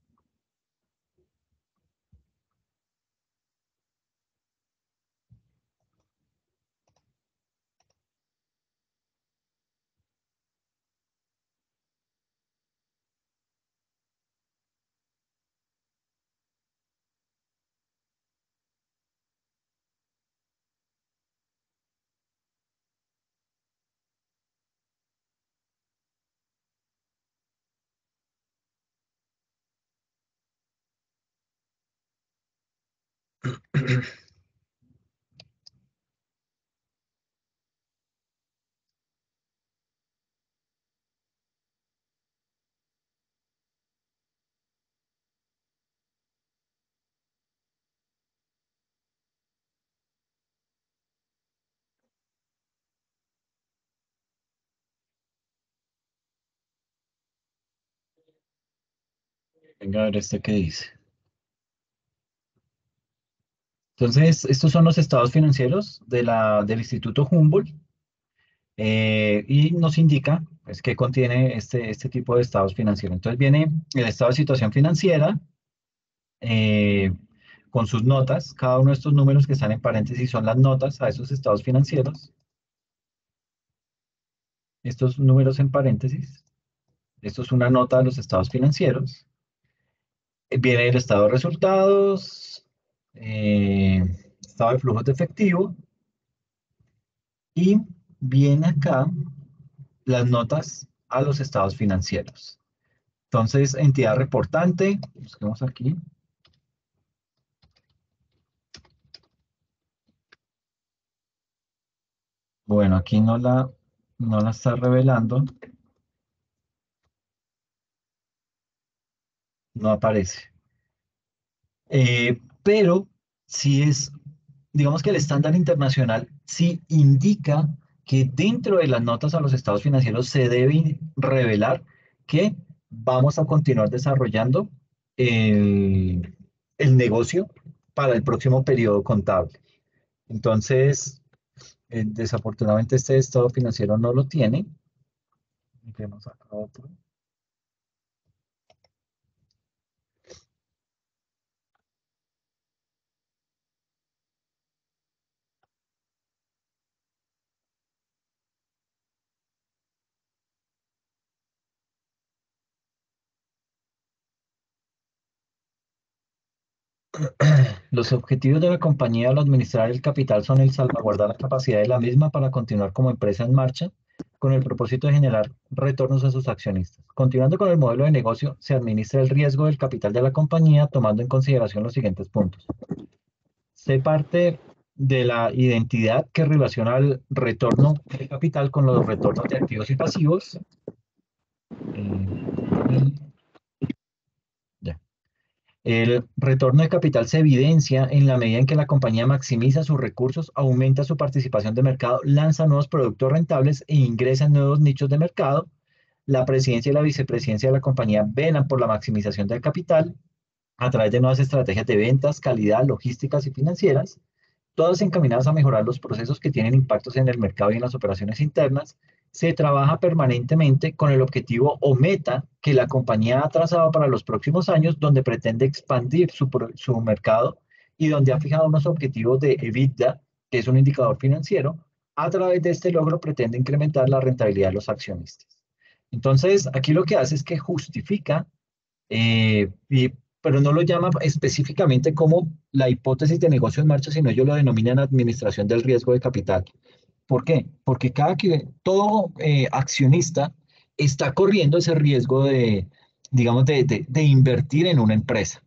Venga a ver este qué dice. Entonces, estos son los estados financieros del Instituto Humboldt y nos indica pues, qué contiene este tipo de estados financieros. Entonces viene el estado de situación financiera eh, con sus notas. Cada uno de estos números que están en paréntesis son las notas a esos estados financieros. Estos números en paréntesis. Esto es una nota de los estados financieros. Viene el estado de resultados, estado de flujos de efectivo, y viene acá las notas a los estados financieros. Entonces, entidad reportante, busquemos aquí. Bueno, aquí no la está revelando, no aparece. Pero sí es, digamos que el estándar internacional sí indica que dentro de las notas a los estados financieros se debe revelar que vamos a continuar desarrollando el negocio para el próximo periodo contable. Entonces, desafortunadamente este estado financiero no lo tiene. Miremos acá otro. Los objetivos de la compañía al administrar el capital son el salvaguardar la capacidad de la misma para continuar como empresa en marcha con el propósito de generar retornos a sus accionistas. Continuando con el modelo de negocio, se administra el riesgo del capital de la compañía tomando en consideración los siguientes puntos. Se parte de la identidad que relaciona el retorno de capital con los retornos de activos y pasivos. Ya. El retorno de capital se evidencia en la medida en que la compañía maximiza sus recursos, aumenta su participación de mercado, lanza nuevos productos rentables e ingresa en nuevos nichos de mercado. La presidencia y la vicepresidencia de la compañía velan por la maximización del capital a través de nuevas estrategias de ventas, calidad, logísticas y financieras, todas encaminadas a mejorar los procesos que tienen impactos en el mercado y en las operaciones internas. Se trabaja permanentemente con el objetivo o meta que la compañía ha trazado para los próximos años, donde pretende expandir su mercado y donde ha fijado unos objetivos de EBITDA, que es un indicador financiero. A través de este logro pretende incrementar la rentabilidad de los accionistas. Entonces, aquí lo que hace es que justifica pero no lo llama específicamente como la hipótesis de negocio en marcha, sino ellos lo denominan administración del riesgo de capital. ¿Por qué? Porque todo accionista está corriendo ese riesgo de, digamos, de invertir en una empresa.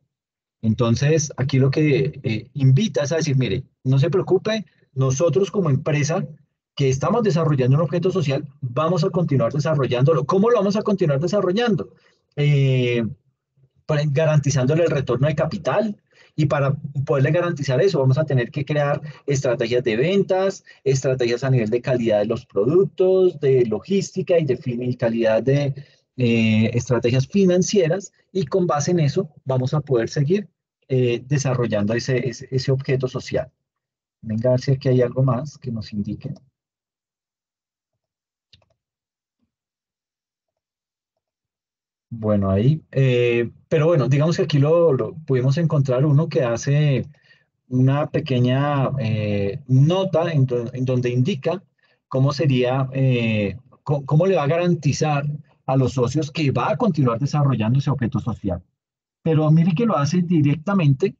Entonces, aquí lo que invita es a decir, mire, no se preocupe, nosotros como empresa que estamos desarrollando un objeto social, vamos a continuar desarrollándolo. ¿Cómo lo vamos a continuar desarrollando? Eh, Garantizándole el retorno de capital. Y para poderle garantizar eso, vamos a tener que crear estrategias de ventas, estrategias a nivel de calidad de los productos, de logística y de calidad de estrategias financieras. Y con base en eso, vamos a poder seguir desarrollando ese objeto social. Venga, a ver si aquí hay algo más que nos indique. Bueno, ahí, pero bueno, digamos que aquí lo pudimos encontrar uno que hace una pequeña nota en donde indica cómo sería, cómo le va a garantizar a los socios que va a continuar desarrollando ese objeto social. Pero mire que lo hace directamente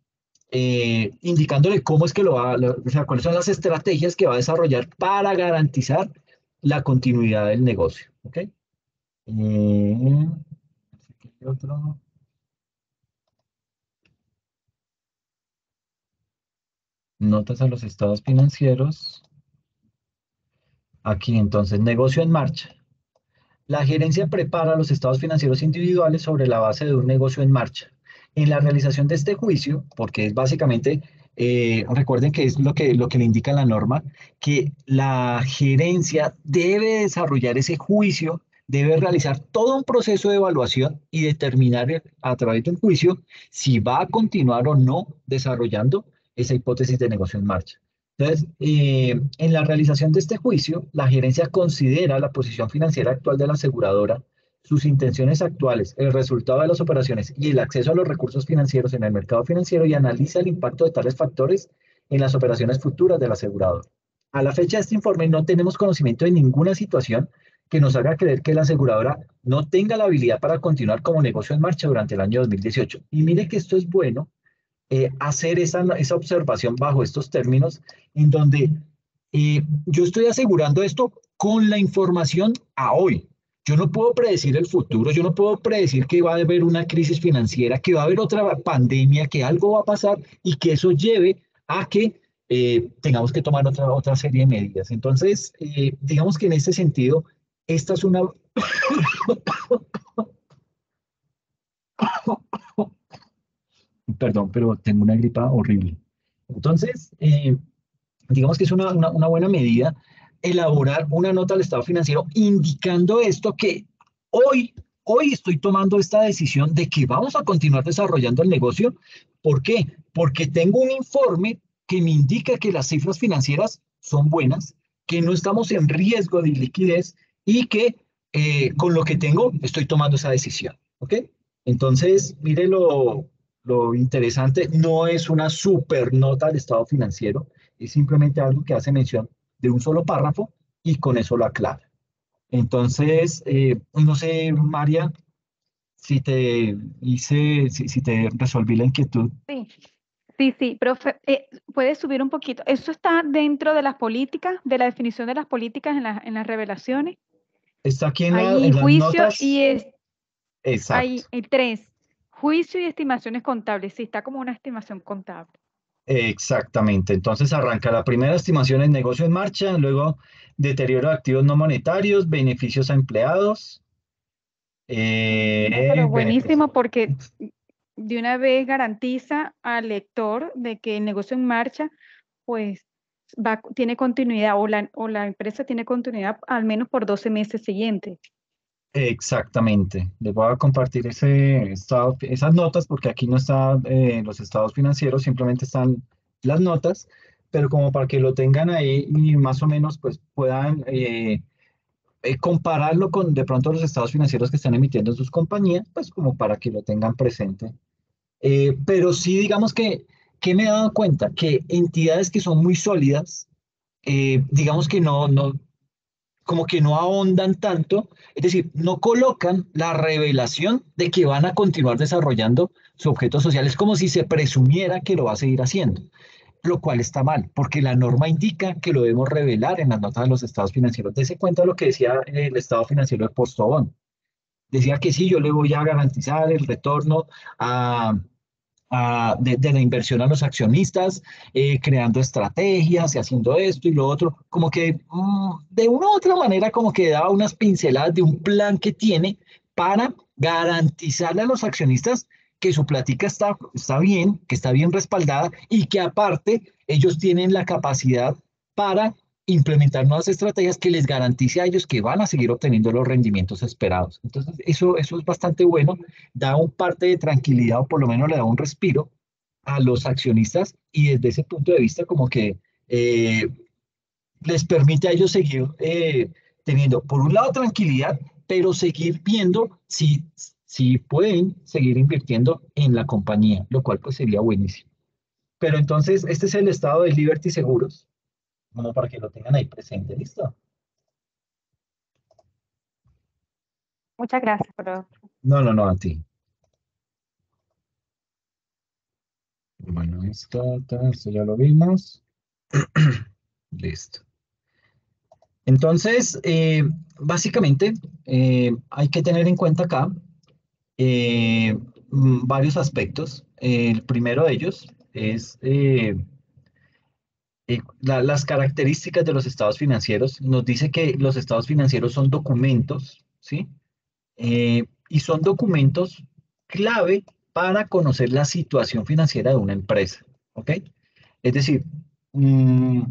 indicándole cómo es que o sea, cuáles son las estrategias que va a desarrollar para garantizar la continuidad del negocio. ¿Ok? ¿Qué otro? Notas a los estados financieros. Aquí entonces, negocio en marcha. La gerencia prepara los estados financieros individuales sobre la base de un negocio en marcha. En la realización de este juicio, porque es básicamente, recuerden que es lo que le indica la norma, que la gerencia debe desarrollar ese juicio, debe realizar todo un proceso de evaluación y determinar a través de un juicio si va a continuar o no desarrollando esa hipótesis de negocio en marcha. Entonces, en la realización de este juicio, la gerencia considera la posición financiera actual de la aseguradora, sus intenciones actuales, el resultado de las operaciones y el acceso a los recursos financieros en el mercado financiero y analiza el impacto de tales factores en las operaciones futuras del asegurador. A la fecha de este informe no tenemos conocimiento de ninguna situación que nos haga creer que la aseguradora no tenga la habilidad para continuar como negocio en marcha durante el año 2018. Y mire que esto es bueno hacer esa observación bajo estos términos, en donde yo estoy asegurando esto con la información a hoy. Yo no puedo predecir el futuro, yo no puedo predecir que va a haber una crisis financiera, que va a haber otra pandemia, que algo va a pasar y que eso lleve a que tengamos que tomar otra serie de medidas. Entonces, digamos que en este sentido, esta es una... Perdón, pero tengo una gripa horrible. Entonces, digamos que es una buena medida elaborar una nota al estado financiero indicando esto que hoy, hoy estoy tomando esta decisión de que vamos a continuar desarrollando el negocio. ¿Por qué? Porque tengo un informe que me indica que las cifras financieras son buenas, que no estamos en riesgo de liquidez y que con lo que tengo estoy tomando esa decisión. ¿Ok? Entonces, mire lo interesante, no es una super nota al estado financiero, es simplemente algo que hace mención de un solo párrafo y con eso lo aclara. Entonces, no sé, María, si te resolví la inquietud. Sí, sí, sí, profe, puedes subir un poquito. ¿Eso está dentro de las políticas, de la definición de las políticas en las revelaciones? Está aquí Ahí en las juicio y notas. Exacto, ahí el 3, juicio y estimaciones contables. Sí, está como una estimación contable. exactamente. Entonces arranca la primera estimación en negocio en marcha, luego deterioro de activos no monetarios, beneficios a empleados, No, pero beneficios. buenísimo porque de una vez garantiza al lector de que el negocio en marcha, pues, tiene continuidad o la empresa tiene continuidad al menos por 12 meses siguientes. Exactamente. Les voy a compartir esas notas porque aquí no están los estados financieros, simplemente están las notas, pero como para que lo tengan ahí y más o menos pues puedan compararlo con de pronto los estados financieros que están emitiendo sus compañías, pues como para que lo tengan presente. Pero sí, digamos que me he dado cuenta que entidades que son muy sólidas, digamos que no, como que no ahondan tanto, es decir, no colocan la revelación de que van a continuar desarrollando su objeto social, es como si se presumiera que lo va a seguir haciendo, lo cual está mal, porque la norma indica que lo debemos revelar en las notas de los estados financieros. Dese cuenta de lo que decía el estado financiero de Postobón. Decía que sí, yo le voy a garantizar el retorno a, de la inversión a los accionistas, creando estrategias y haciendo esto y lo otro, como que de una u otra manera como que da unas pinceladas de un plan que tiene para garantizarle a los accionistas que su plática está bien, que está bien respaldada y que aparte ellos tienen la capacidad para implementar nuevas estrategias que les garantice a ellos que van a seguir obteniendo los rendimientos esperados. Entonces, eso es bastante bueno, da un parte de tranquilidad o por lo menos le da un respiro a los accionistas y desde ese punto de vista como que eh, les permite a ellos seguir teniendo, por un lado, tranquilidad, pero seguir viendo si pueden seguir invirtiendo en la compañía, lo cual pues sería buenísimo. Pero entonces, este es el estado de Liberty Seguros, como para que lo tengan ahí presente, ¿listo? Muchas gracias, pero No, a ti. Bueno, esto ya lo vimos. Listo. Entonces, básicamente, hay que tener en cuenta acá eh, varios aspectos. El primero de ellos es las características de los estados financieros. Nos dice que los estados financieros son documentos, ¿sí? Y son documentos clave para conocer la situación financiera de una empresa, ¿ok? Es decir, mm,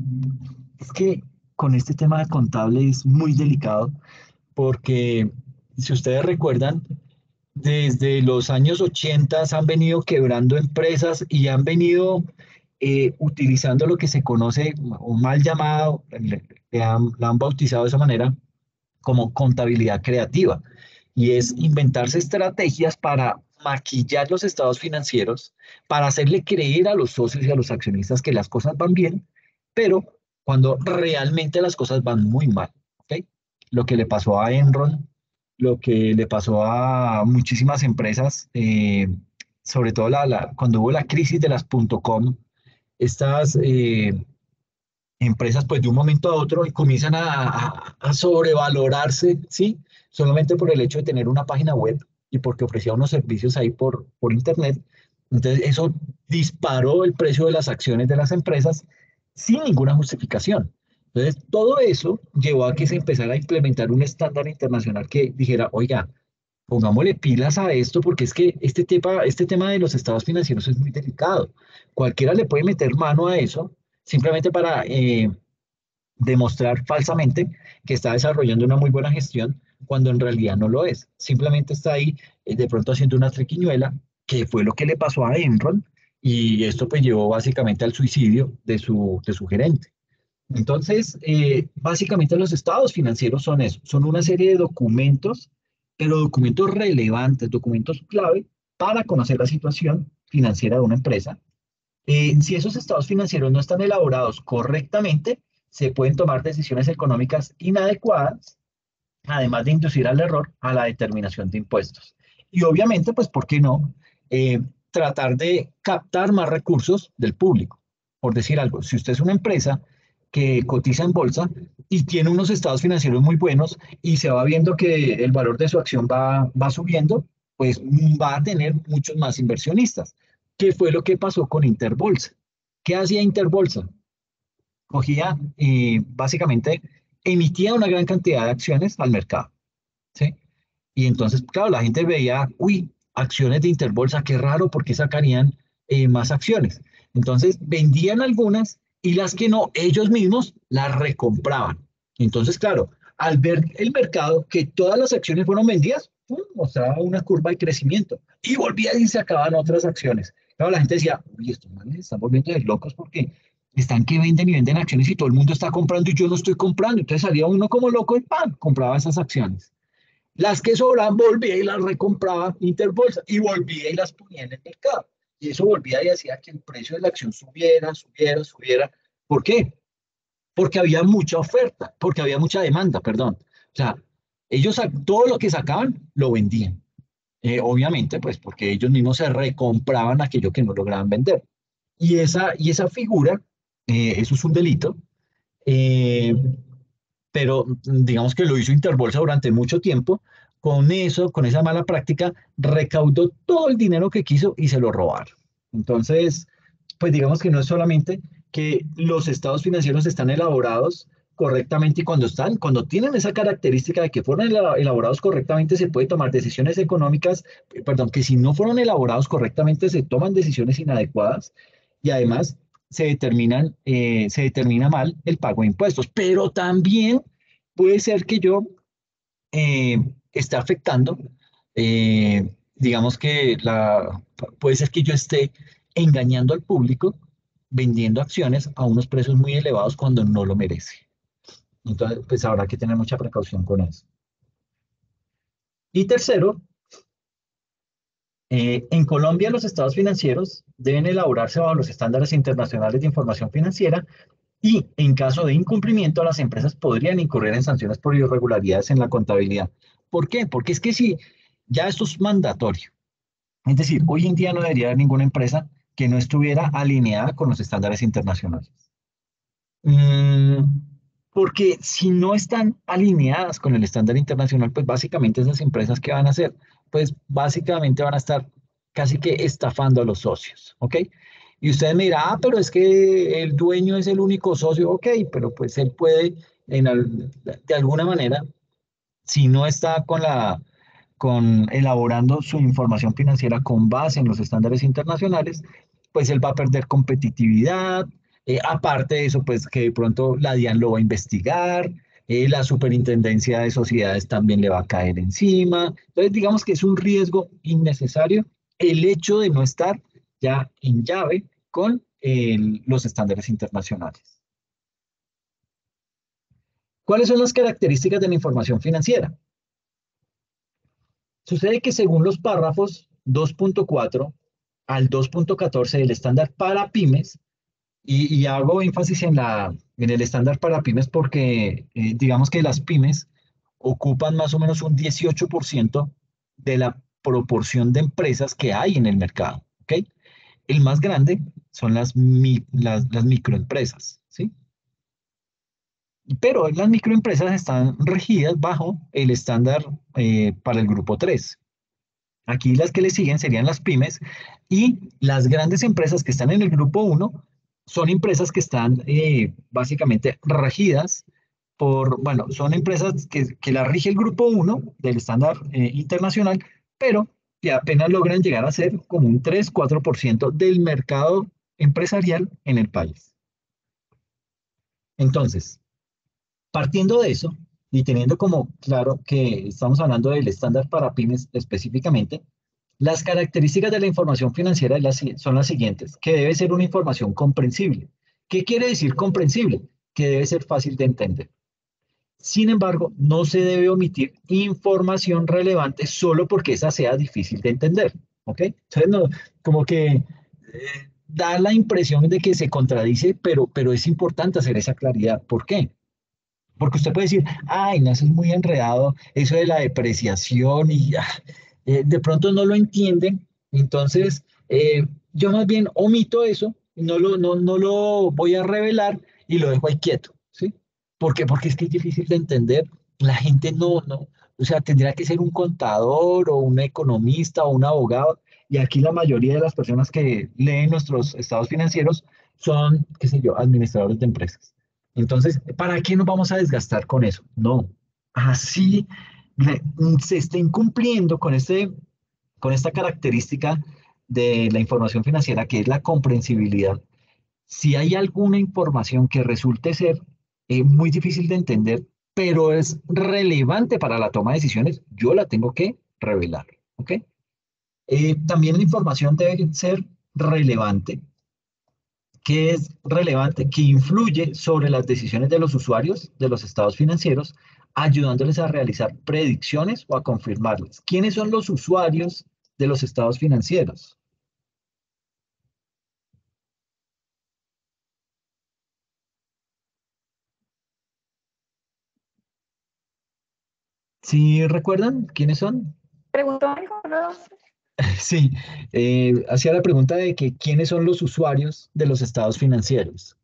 es que con este tema de contable es muy delicado porque si ustedes recuerdan, desde los años 80 han venido quebrando empresas y han venido utilizando lo que se conoce o mal llamado, la han bautizado de esa manera, como contabilidad creativa. Y es inventarse estrategias para maquillar los estados financieros, para hacerle creer a los socios y a los accionistas que las cosas van bien, pero cuando realmente las cosas van muy mal. ¿Ok? Lo que le pasó a Enron, lo que le pasó a muchísimas empresas sobre todo cuando hubo la crisis de las .com, estas empresas pues de un momento a otro comienzan a sobrevalorarse, ¿sí? Solamente por el hecho de tener una página web y porque ofrecía unos servicios ahí por internet. Entonces eso disparó el precio de las acciones de las empresas sin ninguna justificación. Entonces todo eso llevó a que se empezara a implementar un estándar internacional que dijera, oiga, pongámosle pilas a esto porque es que este tema de los estados financieros es muy delicado. Cualquiera le puede meter mano a eso simplemente para demostrar falsamente que está desarrollando una muy buena gestión cuando en realidad no lo es. Simplemente está ahí de pronto haciendo una triquiñuela, que fue lo que le pasó a Enron, y esto pues llevó básicamente al suicidio de su gerente. Entonces, básicamente los estados financieros son eso, son una serie de documentos, pero documentos relevantes, documentos clave para conocer la situación financiera de una empresa. Si esos estados financieros no están elaborados correctamente, se pueden tomar decisiones económicas inadecuadas, además de inducir al error a la determinación de impuestos. Y obviamente, pues, ¿por qué no? Tratar de captar más recursos del público. Por decir algo, si usted es una empresa que cotiza en bolsa y tiene unos estados financieros muy buenos y se va viendo que el valor de su acción va subiendo, pues va a tener muchos más inversionistas. ¿Qué fue lo que pasó con Interbolsa? ¿Qué hacía Interbolsa? Cogía básicamente emitía una gran cantidad de acciones al mercado, ¿sí? Y entonces, claro, la gente veía, uy, acciones de Interbolsa, qué raro, ¿por qué sacarían más acciones? Entonces, vendían algunas y las que no, ellos mismos las recompraban. Entonces, claro, al ver el mercado que todas las acciones fueron vendidas, ¡pum!, mostraba una curva de crecimiento y volvía y se acababan otras acciones. Claro, la gente decía, uy, estos manes están volviendo de locos porque están que venden y venden acciones y todo el mundo está comprando y yo no estoy comprando. Entonces salía uno como loco y ¡pam!, compraba esas acciones. Las que sobran volvía y las recompraba Interbolsa y volvía y las ponía en el mercado. Y eso volvía y hacía que el precio de la acción subiera, subiera, subiera. ¿Por qué? Porque había mucha oferta, porque había mucha demanda, perdón. O sea, ellos todo lo que sacaban lo vendían. Obviamente, pues porque ellos mismos se recompraban aquello que no lograban vender. Y esa figura, eso es un delito, eh, pero digamos que lo hizo Interbolsa durante mucho tiempo. Con eso, con esa mala práctica, recaudó todo el dinero que quiso y se lo robaron. Entonces, pues digamos que no es solamente que los estados financieros están elaborados correctamente y cuando tienen esa característica de que fueron elaborados correctamente, se puede tomar decisiones económicas, perdón, que si no fueron elaborados correctamente, se toman decisiones inadecuadas y además se determina mal el pago de impuestos, pero también puede ser que yo esté afectando, digamos que puede ser que yo esté engañando al público vendiendo acciones a unos precios muy elevados cuando no lo merece. Entonces, pues habrá que tener mucha precaución con eso. Y tercero, en Colombia los estados financieros deben elaborarse bajo los estándares internacionales de información financiera y en caso de incumplimiento, las empresas podrían incurrir en sanciones por irregularidades en la contabilidad. ¿Por qué? Porque es que si ya esto es mandatorio, es decir, hoy en día no debería haber ninguna empresa que no estuviera alineada con los estándares internacionales. Mm, Porque si no están alineadas con el estándar internacional, pues básicamente esas empresas, ¿qué van a hacer? Pues básicamente van a estar casi que estafando a los socios, ¿ok? Y usted me dirá, pero es que el dueño es el único socio, ok, pero pues él puede, de alguna manera, si no está con elaborando su información financiera con base en los estándares internacionales, pues él va a perder competitividad. Aparte de eso, pues que de pronto la DIAN lo va a investigar, la superintendencia de sociedades también le va a caer encima. Entonces, digamos que es un riesgo innecesario el hecho de no estar ya en llave con los estándares internacionales. ¿Cuáles son las características de la información financiera? Sucede que según los párrafos 2.4 al 2.14 del estándar para pymes, y hago énfasis en el estándar para pymes porque digamos que las pymes ocupan más o menos un 18% de la proporción de empresas que hay en el mercado, ¿ok? El más grande son las microempresas, ¿sí? Pero las microempresas están regidas bajo el estándar para el grupo 3. Aquí las que le siguen serían las pymes y las grandes empresas que están en el grupo 1 son empresas que están básicamente regidas por, bueno, son empresas que la rige el grupo 1 del estándar internacional, pero que apenas logran llegar a ser como un 3-4% del mercado empresarial en el país. Entonces, partiendo de eso y teniendo como claro que estamos hablando del estándar para pymes específicamente, las características de la información financiera son las siguientes, que debe ser una información comprensible. ¿Qué quiere decir comprensible? Que debe ser fácil de entender. Sin embargo, no se debe omitir información relevante solo porque esa sea difícil de entender. ¿Ok? Entonces, no, como que da la impresión de que se contradice, pero es importante hacer esa claridad. ¿Por qué? Porque usted puede decir, ay, no, eso es muy enredado, eso de la depreciación y de pronto no lo entienden. Entonces, yo más bien omito eso, no lo voy a revelar y lo dejo ahí quieto, ¿sí? ¿Por qué? Porque es que es difícil de entender. La gente no, o sea, tendría que ser un contador o un economista o un abogado. Y aquí la mayoría de las personas que leen nuestros estados financieros son, qué sé yo, administradores de empresas. Entonces, ¿para qué nos vamos a desgastar con eso? No. Así se está incumpliendo con esta característica de la información financiera, que es la comprensibilidad. Si hay alguna información que resulte ser muy difícil de entender, pero es relevante para la toma de decisiones, yo la tengo que revelar. ¿Ok? También la información debe ser relevante. ¿Que es relevante? Que influye sobre las decisiones de los usuarios de los estados financieros, ayudándoles a realizar predicciones o a confirmarlas. ¿Quiénes son los usuarios de los estados financieros? ¿Sí recuerdan quiénes son? ¿Preguntó algo? ¿No? Sí, hacía la pregunta de que quiénes son los usuarios de los estados financieros.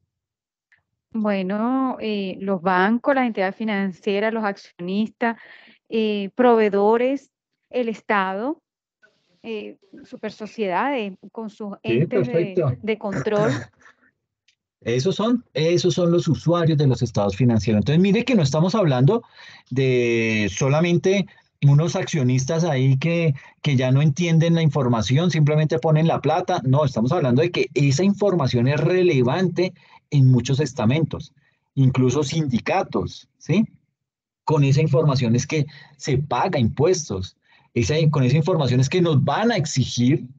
Bueno, los bancos, las entidades financieras, los accionistas, proveedores, el Estado, super sociedades con sus Sí, entes perfecto. de control. Esos son los usuarios de los estados financieros. Entonces, mire que no estamos hablando de solamente unos accionistas ahí que ya no entienden la información, simplemente ponen la plata. No, estamos hablando de que esa información es relevante en muchos estamentos, incluso sindicatos, ¿sí? Con esa información es que se paga impuestos. Con esa información es que nos van a exigir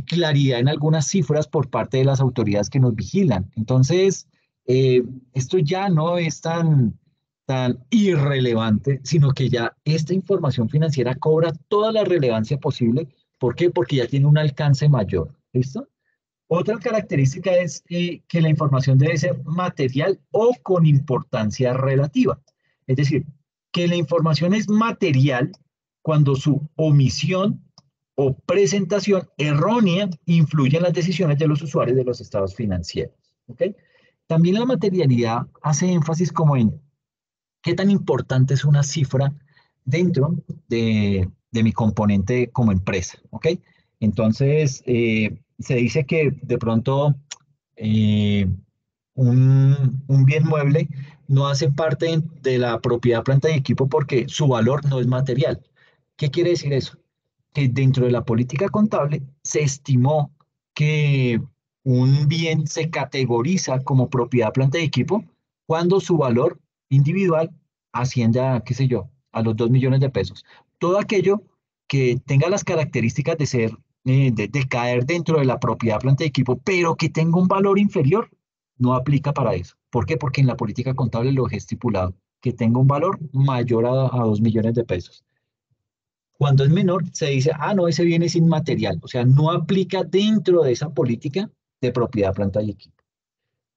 claridad en algunas cifras por parte de las autoridades que nos vigilan. Entonces, eh, esto ya no es tan irrelevante, sino que ya esta información financiera cobra toda la relevancia posible. ¿Por qué? Porque ya tiene un alcance mayor. ¿Listo? Otra característica es que la información debe ser material o con importancia relativa. Es decir, que la información es material cuando su omisión o presentación errónea influye en las decisiones de los usuarios de los estados financieros. ¿Ok? También la materialidad hace énfasis como en qué tan importante es una cifra dentro de mi componente como empresa. ¿Ok? Entonces, se dice que de pronto eh, un bien mueble no hace parte de la propiedad, planta y equipo porque su valor no es material. ¿Qué quiere decir eso? Que dentro de la política contable se estimó que un bien se categoriza como propiedad, planta y equipo cuando su valor individual asciende a, qué sé yo, a los 2 millones de pesos. Todo aquello que tenga las características de ser, de caer dentro de la propiedad, planta y equipo, pero que tenga un valor inferior, no aplica para eso. ¿Por qué? Porque en la política contable lo he estipulado, que tenga un valor mayor a 2 millones de pesos. Cuando es menor, se dice, ah, no, ese bien es inmaterial, o sea, no aplica dentro de esa política de propiedad, planta y equipo.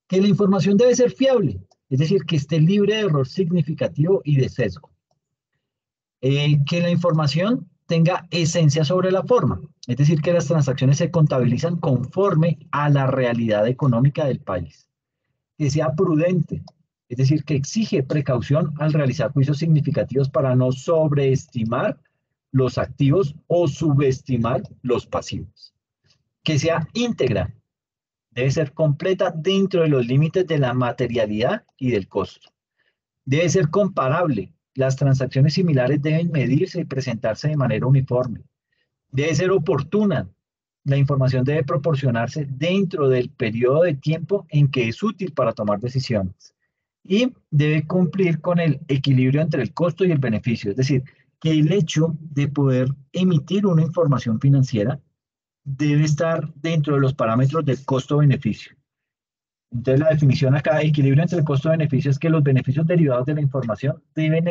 Que la información debe ser fiable, es decir, que esté libre de error significativo y de sesgo. Que la información tenga esencia sobre la forma, es decir, que las transacciones se contabilizan conforme a la realidad económica del país, que sea prudente, es decir, que exige precaución al realizar juicios significativos para no sobreestimar los activos o subestimar los pasivos, que sea íntegra, debe ser completa dentro de los límites de la materialidad y del costo. Debe ser comparable. Las transacciones similares deben medirse y presentarse de manera uniforme. Debe ser oportuna. La información debe proporcionarse dentro del periodo de tiempo en que es útil para tomar decisiones. Y debe cumplir con el equilibrio entre el costo y el beneficio. Es decir, que el hecho de poder emitir una información financiera debe estar dentro de los parámetros del costo-beneficio. Entonces, la definición acá, equilibrio entre el costo-beneficio, es que los beneficios derivados de la información deben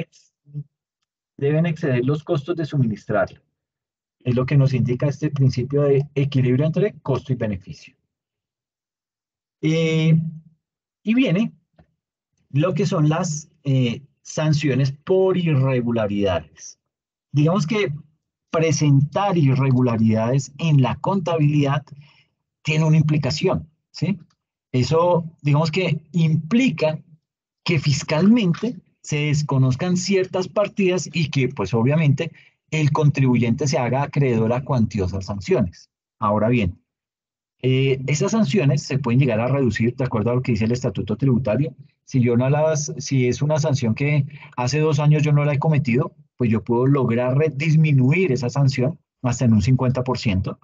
exceder los costos de suministrarla. Es lo que nos indica este principio de equilibrio entre costo y beneficio. Y viene lo que son las sanciones por irregularidades. Digamos que presentar irregularidades en la contabilidad tiene una implicación, ¿sí? Eso, digamos que implica que fiscalmente se desconozcan ciertas partidas y que, pues obviamente, el contribuyente se haga acreedor a cuantiosas sanciones. Ahora bien, esas sanciones se pueden llegar a reducir de acuerdo a lo que dice el estatuto tributario. Si es una sanción que hace 2 años yo no la he cometido, pues yo puedo lograr disminuir esa sanción hasta en un 50%.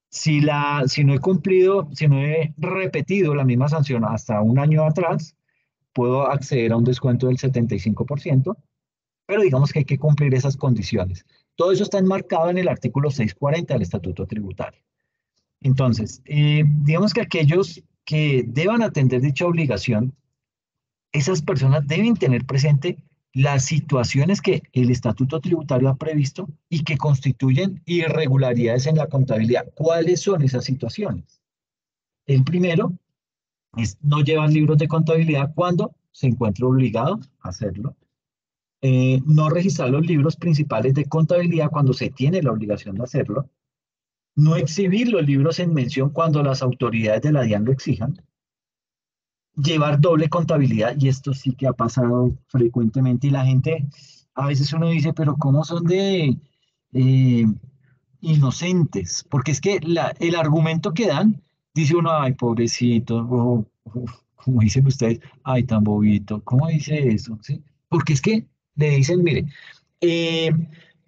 Si no he cumplido, si no he repetido la misma sanción hasta un año atrás, puedo acceder a un descuento del 75%, pero digamos que hay que cumplir esas condiciones. Todo eso está enmarcado en el artículo 640 del Estatuto Tributario. Entonces, digamos que aquellos que deban atender dicha obligación, esas personas deben tener presente las situaciones que el Estatuto Tributario ha previsto y que constituyen irregularidades en la contabilidad. ¿Cuáles son esas situaciones? El primero es no llevar libros de contabilidad cuando se encuentra obligado a hacerlo. No registrar los libros principales de contabilidad cuando se tiene la obligación de hacerlo. No exhibir los libros en mención cuando las autoridades de la DIAN lo exijan. Llevar doble contabilidad, y esto sí que ha pasado frecuentemente, y la gente, a veces uno dice, pero ¿cómo son de eh, inocentes? Porque es que el argumento que dan, dice uno, ay, pobrecito, como dicen ustedes, ay, tan bobito, ¿cómo dice eso? ¿Sí? Porque es que le dicen, mire, eh,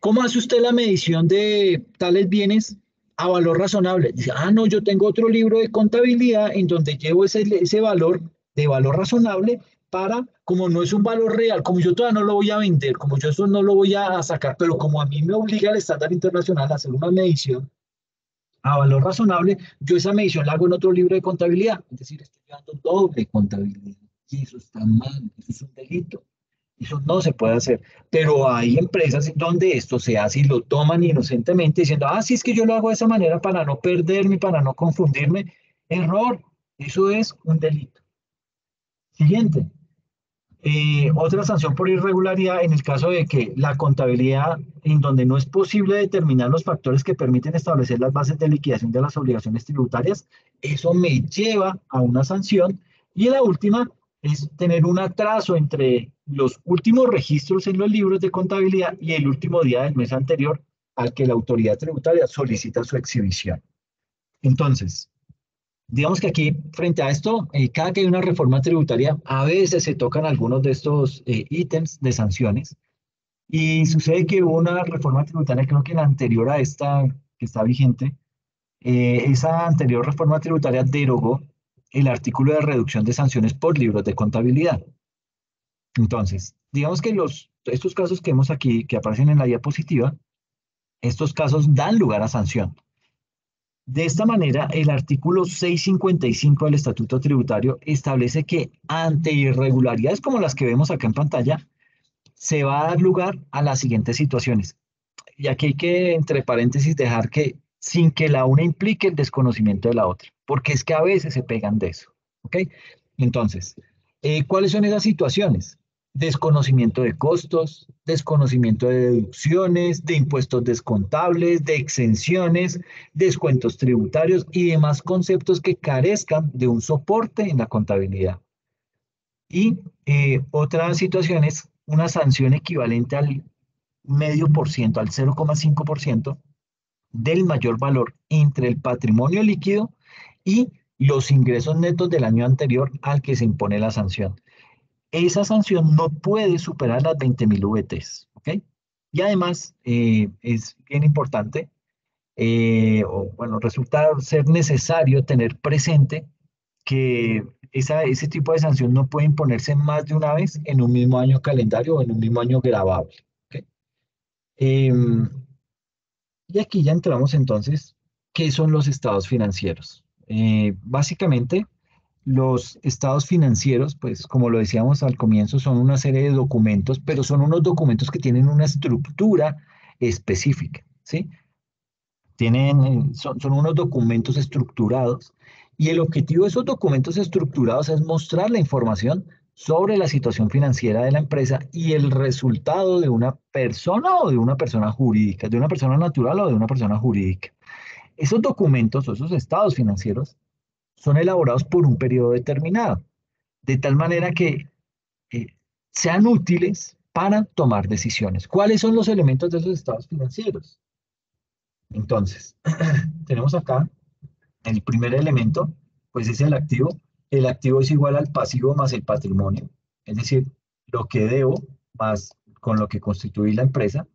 ¿cómo hace usted la medición de tales bienes a valor razonable? Dice, ah, no, yo tengo otro libro de contabilidad en donde llevo ese valor de valor razonable para, como no es un valor real, como yo todavía no lo voy a vender, como yo eso no lo voy a sacar, pero como a mí me obliga el estándar internacional a hacer una medición a valor razonable, yo esa medición la hago en otro libro de contabilidad. Es decir, estoy llevando doble contabilidad. Y eso está mal, eso es un delito. Eso no se puede hacer. Pero hay empresas donde esto se hace y lo toman inocentemente diciendo, ah, sí, es que yo lo hago de esa manera para no perderme, para no confundirme. Error. Eso es un delito. Siguiente. Otra sanción por irregularidad en el caso de que la contabilidad, en donde no es posible determinar los factores que permiten establecer las bases de liquidación de las obligaciones tributarias, eso me lleva a una sanción. Y la última es tener un atraso entre los últimos registros en los libros de contabilidad y el último día del mes anterior al que la autoridad tributaria solicita su exhibición. Entonces, digamos que aquí, frente a esto, cada que hay una reforma tributaria, a veces se tocan algunos de estos ítems de sanciones y sucede que hubo una reforma tributaria, creo que la anterior a esta que está vigente, esa anterior reforma tributaria derogó el artículo de reducción de sanciones por libros de contabilidad. Entonces, digamos que estos casos que vemos aquí, que aparecen en la diapositiva, estos casos dan lugar a sanción. De esta manera, el artículo 655 del Estatuto Tributario establece que ante irregularidades como las que vemos acá en pantalla, se va a dar lugar a las siguientes situaciones. Y aquí hay que, entre paréntesis, dejar que sin que la una implique el desconocimiento de la otra, porque es que a veces se pegan de eso. ¿Ok? Entonces, ¿cuáles son esas situaciones? desconocimiento de costos, desconocimiento de deducciones, de impuestos descontables, de exenciones, descuentos tributarios y demás conceptos que carezcan de un soporte en la contabilidad. Y otra situación es una sanción equivalente al 0,5%, al 0,5% del mayor valor entre el patrimonio líquido y los ingresos netos del año anterior al que se impone la sanción. Esa sanción no puede superar las 20.000 VTs, ¿ok? Y además es bien importante, o bueno, resulta ser necesario tener presente que ese tipo de sanción no puede imponerse más de una vez en un mismo año calendario o en un mismo año grabable, ¿ok? Em, y aquí ya entramos entonces, ¿qué son los estados financieros? Básicamente, los estados financieros, pues como lo decíamos al comienzo, son una serie de documentos, pero son unos documentos que tienen una estructura específica, ¿sí? Son unos documentos estructurados y el objetivo de esos documentos estructurados es mostrar la información sobre la situación financiera de la empresa y el resultado de una persona o de una persona jurídica, de una persona natural o de una persona jurídica. Esos documentos o esos estados financieros son elaborados por un periodo determinado, de tal manera que eh, sean útiles para tomar decisiones. ¿Cuáles son los elementos de esos estados financieros? Entonces, tenemos acá el primer elemento, pues es el activo. El activo es igual al pasivo más el patrimonio, es decir, lo que debo más con lo que constituye la empresa.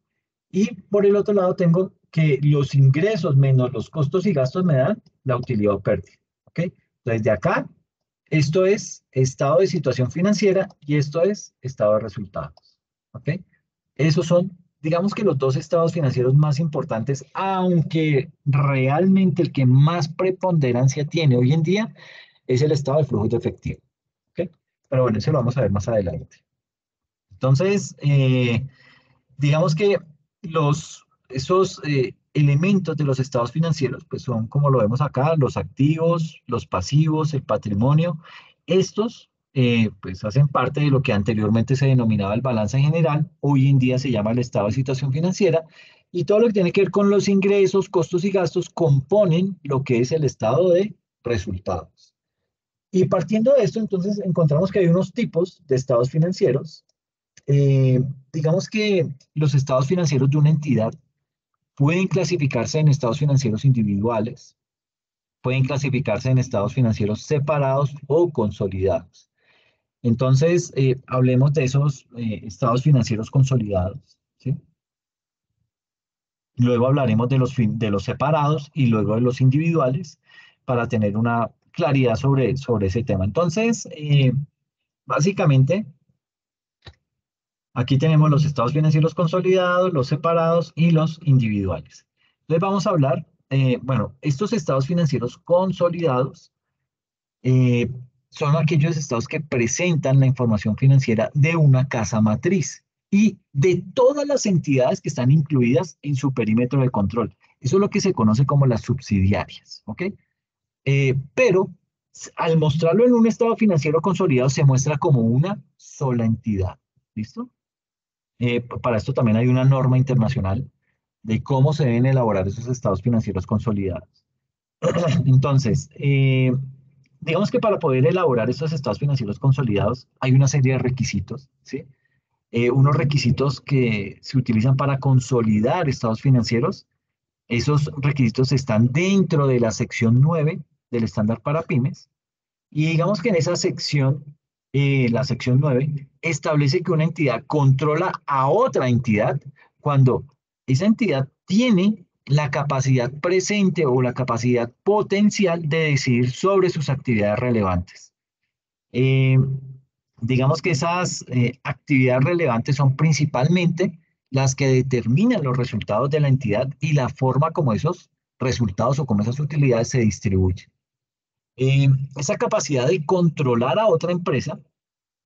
Y por el otro lado tengo que los ingresos menos los costos y gastos me dan la utilidad o pérdida. ¿Ok? Entonces de acá, esto es estado de situación financiera y esto es estado de resultados. ¿Ok? Esos son, digamos que los dos estados financieros más importantes, aunque realmente el que más preponderancia tiene hoy en día es el estado de flujo de efectivo. ¿Ok? Pero bueno, eso lo vamos a ver más adelante. Entonces, digamos que esos elementos de los estados financieros, pues son como lo vemos acá, los activos, los pasivos, el patrimonio. Estos, pues hacen parte de lo que anteriormente se denominaba el balance general, hoy en día se llama el estado de situación financiera, y todo lo que tiene que ver con los ingresos, costos y gastos componen lo que es el estado de resultados. Y partiendo de esto, entonces encontramos que hay unos tipos de estados financieros. Eh, digamos que los estados financieros de una entidad pueden clasificarse en estados financieros individuales, pueden clasificarse en estados financieros separados o consolidados. Entonces, hablemos de esos estados financieros consolidados, ¿sí? Luego hablaremos de los separados y luego de los individuales para tener una claridad sobre ese tema. Entonces, básicamente, aquí tenemos los estados financieros consolidados, los separados y los individuales. Entonces vamos a hablar, bueno, estos estados financieros consolidados eh, son aquellos estados que presentan la información financiera de una casa matriz y de todas las entidades que están incluidas en su perímetro de control. Eso es lo que se conoce como las subsidiarias, ¿ok? Pero al mostrarlo en un estado financiero consolidado se muestra como una sola entidad, ¿listo? Para esto también hay una norma internacional de cómo se deben elaborar esos estados financieros consolidados. Entonces, digamos que para poder elaborar estos estados financieros consolidados hay una serie de requisitos, ¿sí? Unos requisitos que se utilizan para consolidar estados financieros. Esos requisitos están dentro de la sección 9 del estándar para pymes. Y digamos que en esa sección, la sección 9 establece que una entidad controla a otra entidad cuando esa entidad tiene la capacidad presente o la capacidad potencial de decidir sobre sus actividades relevantes. Eh, digamos que esas actividades relevantes son principalmente las que determinan los resultados de la entidad y la forma como esos resultados o como esas utilidades se distribuyen. Esa capacidad de controlar a otra empresa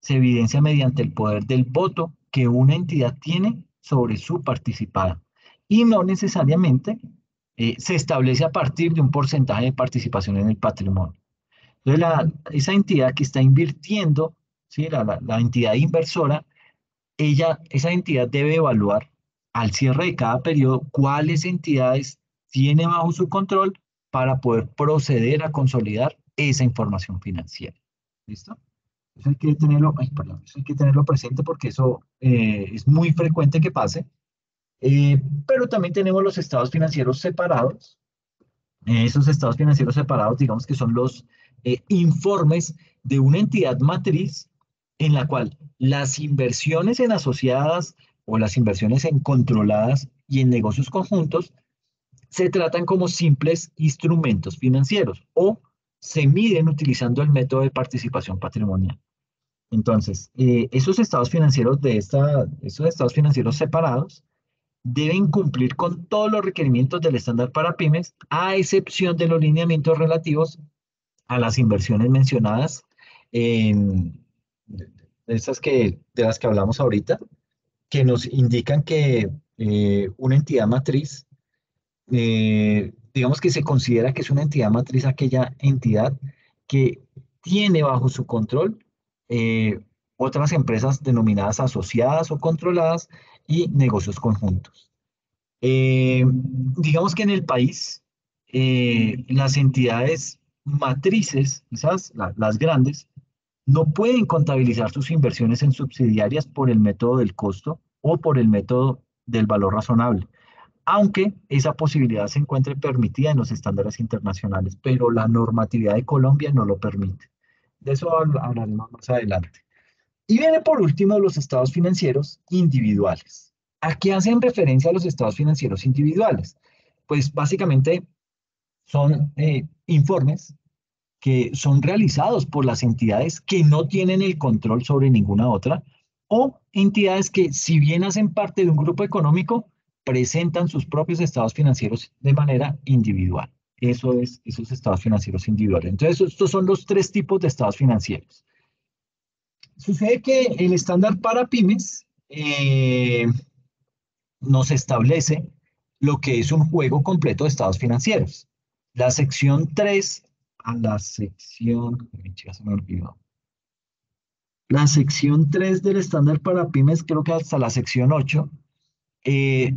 se evidencia mediante el poder del voto que una entidad tiene sobre su participada y no necesariamente se establece a partir de un porcentaje de participación en el patrimonio. Entonces, esa entidad que está invirtiendo, ¿sí? La entidad inversora, esa entidad debe evaluar al cierre de cada periodo cuáles entidades tiene bajo su control para poder proceder a consolidar esa información financiera. ¿Listo? Eso hay que tenerlo, ay, perdón, eso hay que tenerlo presente porque eso es muy frecuente que pase. Pero también tenemos los estados financieros separados. Esos estados financieros separados, digamos que son los informes de una entidad matriz en la cual las inversiones en asociadas o las inversiones en controladas y en negocios conjuntos se tratan como simples instrumentos financieros o se miden utilizando el método de participación patrimonial. Entonces, esos estados financieros separados deben cumplir con todos los requerimientos del estándar para pymes, a excepción de los lineamientos relativos a las inversiones mencionadas en de las que hablamos ahorita, que nos indican que una entidad matriz, digamos que se considera que es una entidad matriz aquella entidad que tiene bajo su control eh, otras empresas denominadas asociadas o controladas y negocios conjuntos. Digamos que en el país, las entidades matrices, quizás las grandes, no pueden contabilizar sus inversiones en subsidiarias por el método del costo o por el método del valor razonable, aunque esa posibilidad se encuentre permitida en los estándares internacionales, pero la normatividad de Colombia no lo permite. De eso hablaremos más adelante. Y viene por último los estados financieros individuales. ¿A qué hacen referencia los estados financieros individuales? Pues básicamente son informes que son realizados por las entidades que no tienen el control sobre ninguna otra o entidades que, si bien hacen parte de un grupo económico, presentan sus propios estados financieros de manera individual. Eso es esos estados financieros individuales. Entonces, estos son los tres tipos de estados financieros. Sucede que el estándar para pymes nos establece lo que es un juego completo de estados financieros. La sección 3 a la sección, ya se me olvidó. La sección 3 del estándar para pymes, creo que hasta la sección 8, eh,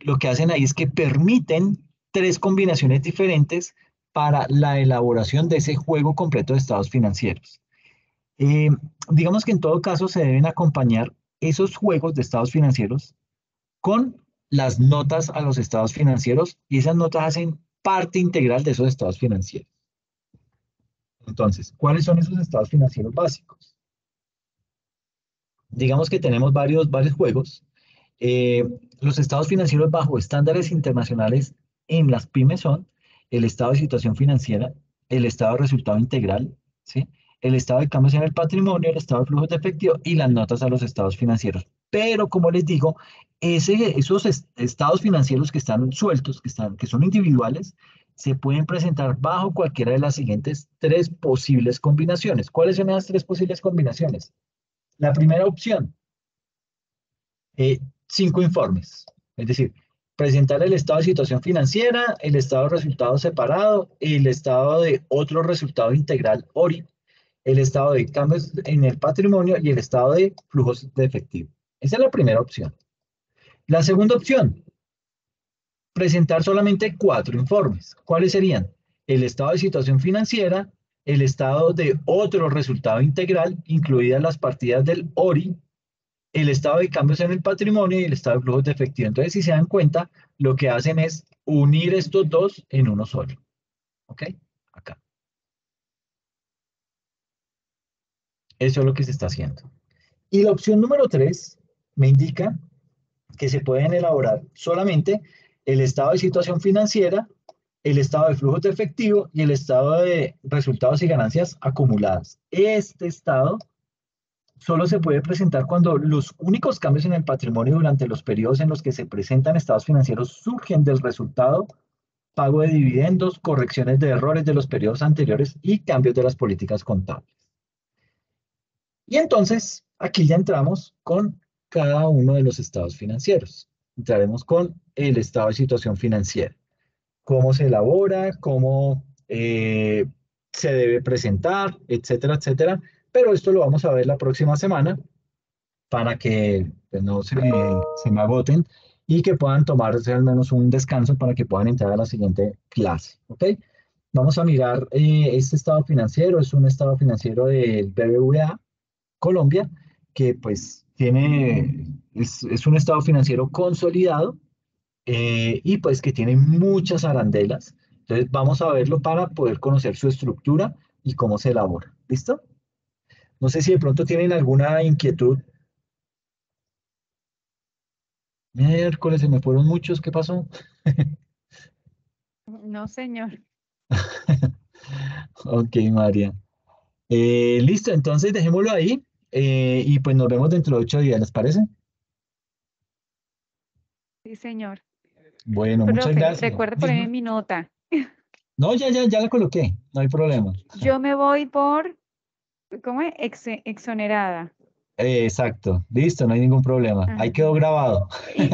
lo que hacen ahí es que permiten tres combinaciones diferentes para la elaboración de ese juego completo de estados financieros. Eh, digamos que en todo caso se deben acompañar esos juegos de estados financieros con las notas a los estados financieros y esas notas hacen parte integral de esos estados financieros. Entonces, ¿cuáles son esos estados financieros básicos? Digamos que tenemos varios juegos. Eh, los estados financieros bajo estándares internacionales en las pymes son el estado de situación financiera, el estado de resultado integral, ¿sí? El estado de cambios en el patrimonio, el estado de flujos de efectivo y las notas a los estados financieros. Pero como les digo, esos estados financieros que están sueltos, que son individuales, se pueden presentar bajo cualquiera de las siguientes tres posibles combinaciones. ¿Cuáles son esas tres posibles combinaciones? La primera opción, 5 informes. Es decir, presentar el estado de situación financiera, el estado de resultado separado, el estado de otro resultado integral ORI, el estado de cambios en el patrimonio y el estado de flujos de efectivo. Esa es la primera opción. La segunda opción, presentar solamente 4 informes. ¿Cuáles serían? El estado de situación financiera, el estado de otro resultado integral, incluidas las partidas del ORI, el estado de cambios en el patrimonio y el estado de flujos de efectivo. Entonces, si se dan cuenta, lo que hacen es unir estos dos en uno solo. ¿Ok? Acá. Eso es lo que se está haciendo. Y la opción número 3 me indica que se pueden elaborar solamente el estado de situación financiera, el estado de flujos de efectivo y el estado de resultados y ganancias acumuladas. Este estado solo se puede presentar cuando los únicos cambios en el patrimonio durante los periodos en los que se presentan estados financieros surgen del resultado, pago de dividendos, correcciones de errores de los periodos anteriores y cambios de las políticas contables. Y entonces, aquí ya entramos con cada uno de los estados financieros. Entraremos con el estado de situación financiera. Cómo se elabora, cómo se debe presentar, etcétera, etcétera. Pero esto lo vamos a ver la próxima semana para que pues, no se me agoten y que puedan tomarse al menos un descanso para que puedan entrar a la siguiente clase. ¿Ok? Vamos a mirar este estado financiero, es un estado financiero del BBVA Colombia, que pues es un estado financiero consolidado y pues que tiene muchas arandelas. Entonces vamos a verlo para poder conocer su estructura y cómo se elabora. ¿Listo? No sé si de pronto tienen alguna inquietud. Miércoles, se me fueron muchos, ¿qué pasó? No, señor. Ok, María. Listo, entonces dejémoslo ahí y pues nos vemos dentro de 8 días, ¿les parece? Sí, señor. Bueno, muchas Profe, gracias. recuerda ponerme Dime. mi nota. No, ya la coloqué, no hay problema. Yo me voy por, ¿cómo es? Exonerada. Exacto, listo, no hay ningún problema. Ahí Ajá. quedó grabado. Y,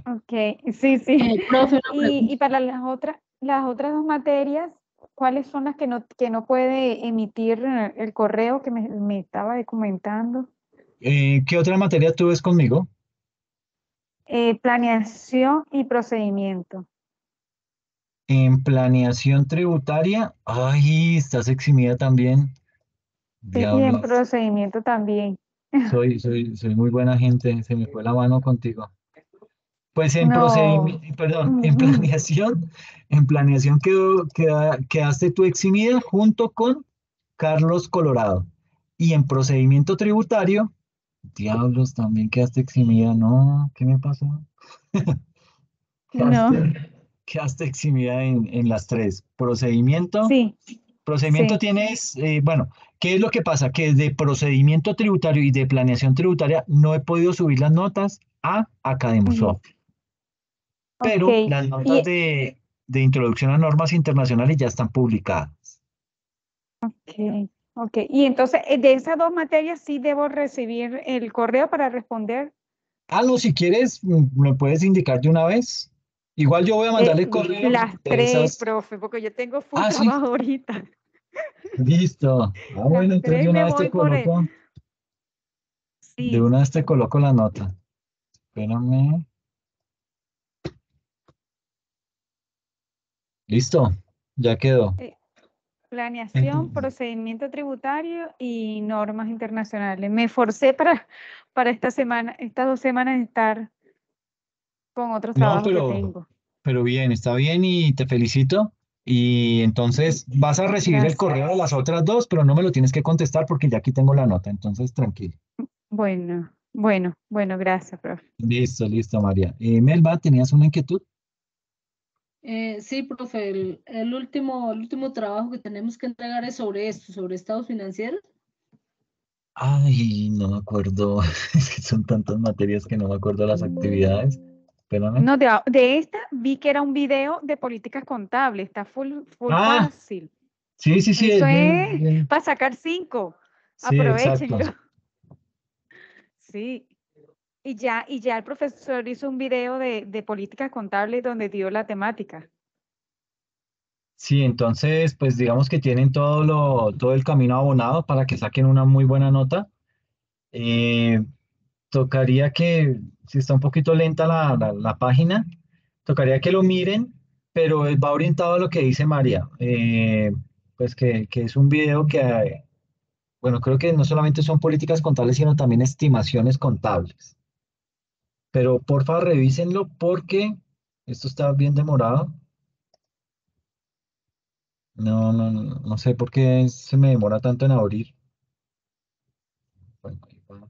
ok, sí, sí. Profe, una Y pregunta. para las otras dos materias, ¿cuáles son las que no puede emitir el correo que me estaba comentando? ¿Qué otra materia tú ves conmigo? Planeación y procedimiento. En planeación tributaria, ay, estás eximida también. Sí, y en Diablos, procedimiento también. soy muy buena gente, se me fue la mano contigo. Pues en No. procedimiento, perdón, en planeación quedaste tú eximida junto con Carlos Colorado. Y en procedimiento tributario, diablos, también quedaste eximida, ¿no? ¿Qué me pasó? No. Quedaste eximida en las tres. Procedimiento. Sí, Procedimiento sí. tienes, bueno, ¿qué es lo que pasa? Que de procedimiento tributario y de planeación tributaria no he podido subir las notas a Ujú. Academossoft, Ok. pero las notas Y, de introducción a normas internacionales ya están publicadas. ok, ok. Y entonces, de esas dos materias sí debo recibir el correo para responder. No, si quieres, me puedes indicar de una vez. Igual yo voy a mandarle correos Las de tres, esas. profe, porque yo tengo full Sí, trabajo ahorita. listo. Las Bueno, entonces tres de una me vez te voy por él. coloco, de Sí. una vez te coloco la nota. Espérame. Listo, ya quedó. eh, Planeación, Entonces, procedimiento tributario y normas internacionales. Me forcé para esta semana, estas 2 semanas estar con otros no, trabajos que tengo. pero bien, está bien y te felicito. Y entonces vas a recibir el Gracias. correo de las otras dos, pero no me lo tienes que contestar porque ya aquí tengo la nota. Entonces, tranquilo. Bueno, bueno, bueno, gracias, profe. Listo, listo, María. Melba, ¿tenías una inquietud? Sí, profe, el último trabajo que tenemos que entregar es sobre esto, sobre estados financieros. Ay, no me acuerdo. Es que son tantas materias que no me acuerdo las actividades. Espérame. No, de esta vi que era un video de políticas contables, está full Ah, fácil. sí, sí, sí, Eso es bien, es bien. para sacar 5. Sí, exacto. Aprovechenlo. Sí. Y ya el profesor hizo un video de políticas contables donde dio la temática. Sí, entonces, pues digamos que tienen todo el camino abonado para que saquen una muy buena nota. Eh, Tocaría que, si está un poquito lenta la página, tocaría que lo miren, pero va orientado a lo que dice María. Pues que es un video que, bueno, creo que no solamente son políticas contables, sino también estimaciones contables. Pero porfa, revísenlo porque esto está bien demorado. No sé por qué se me demora tanto en abrir. Bueno, ahí va.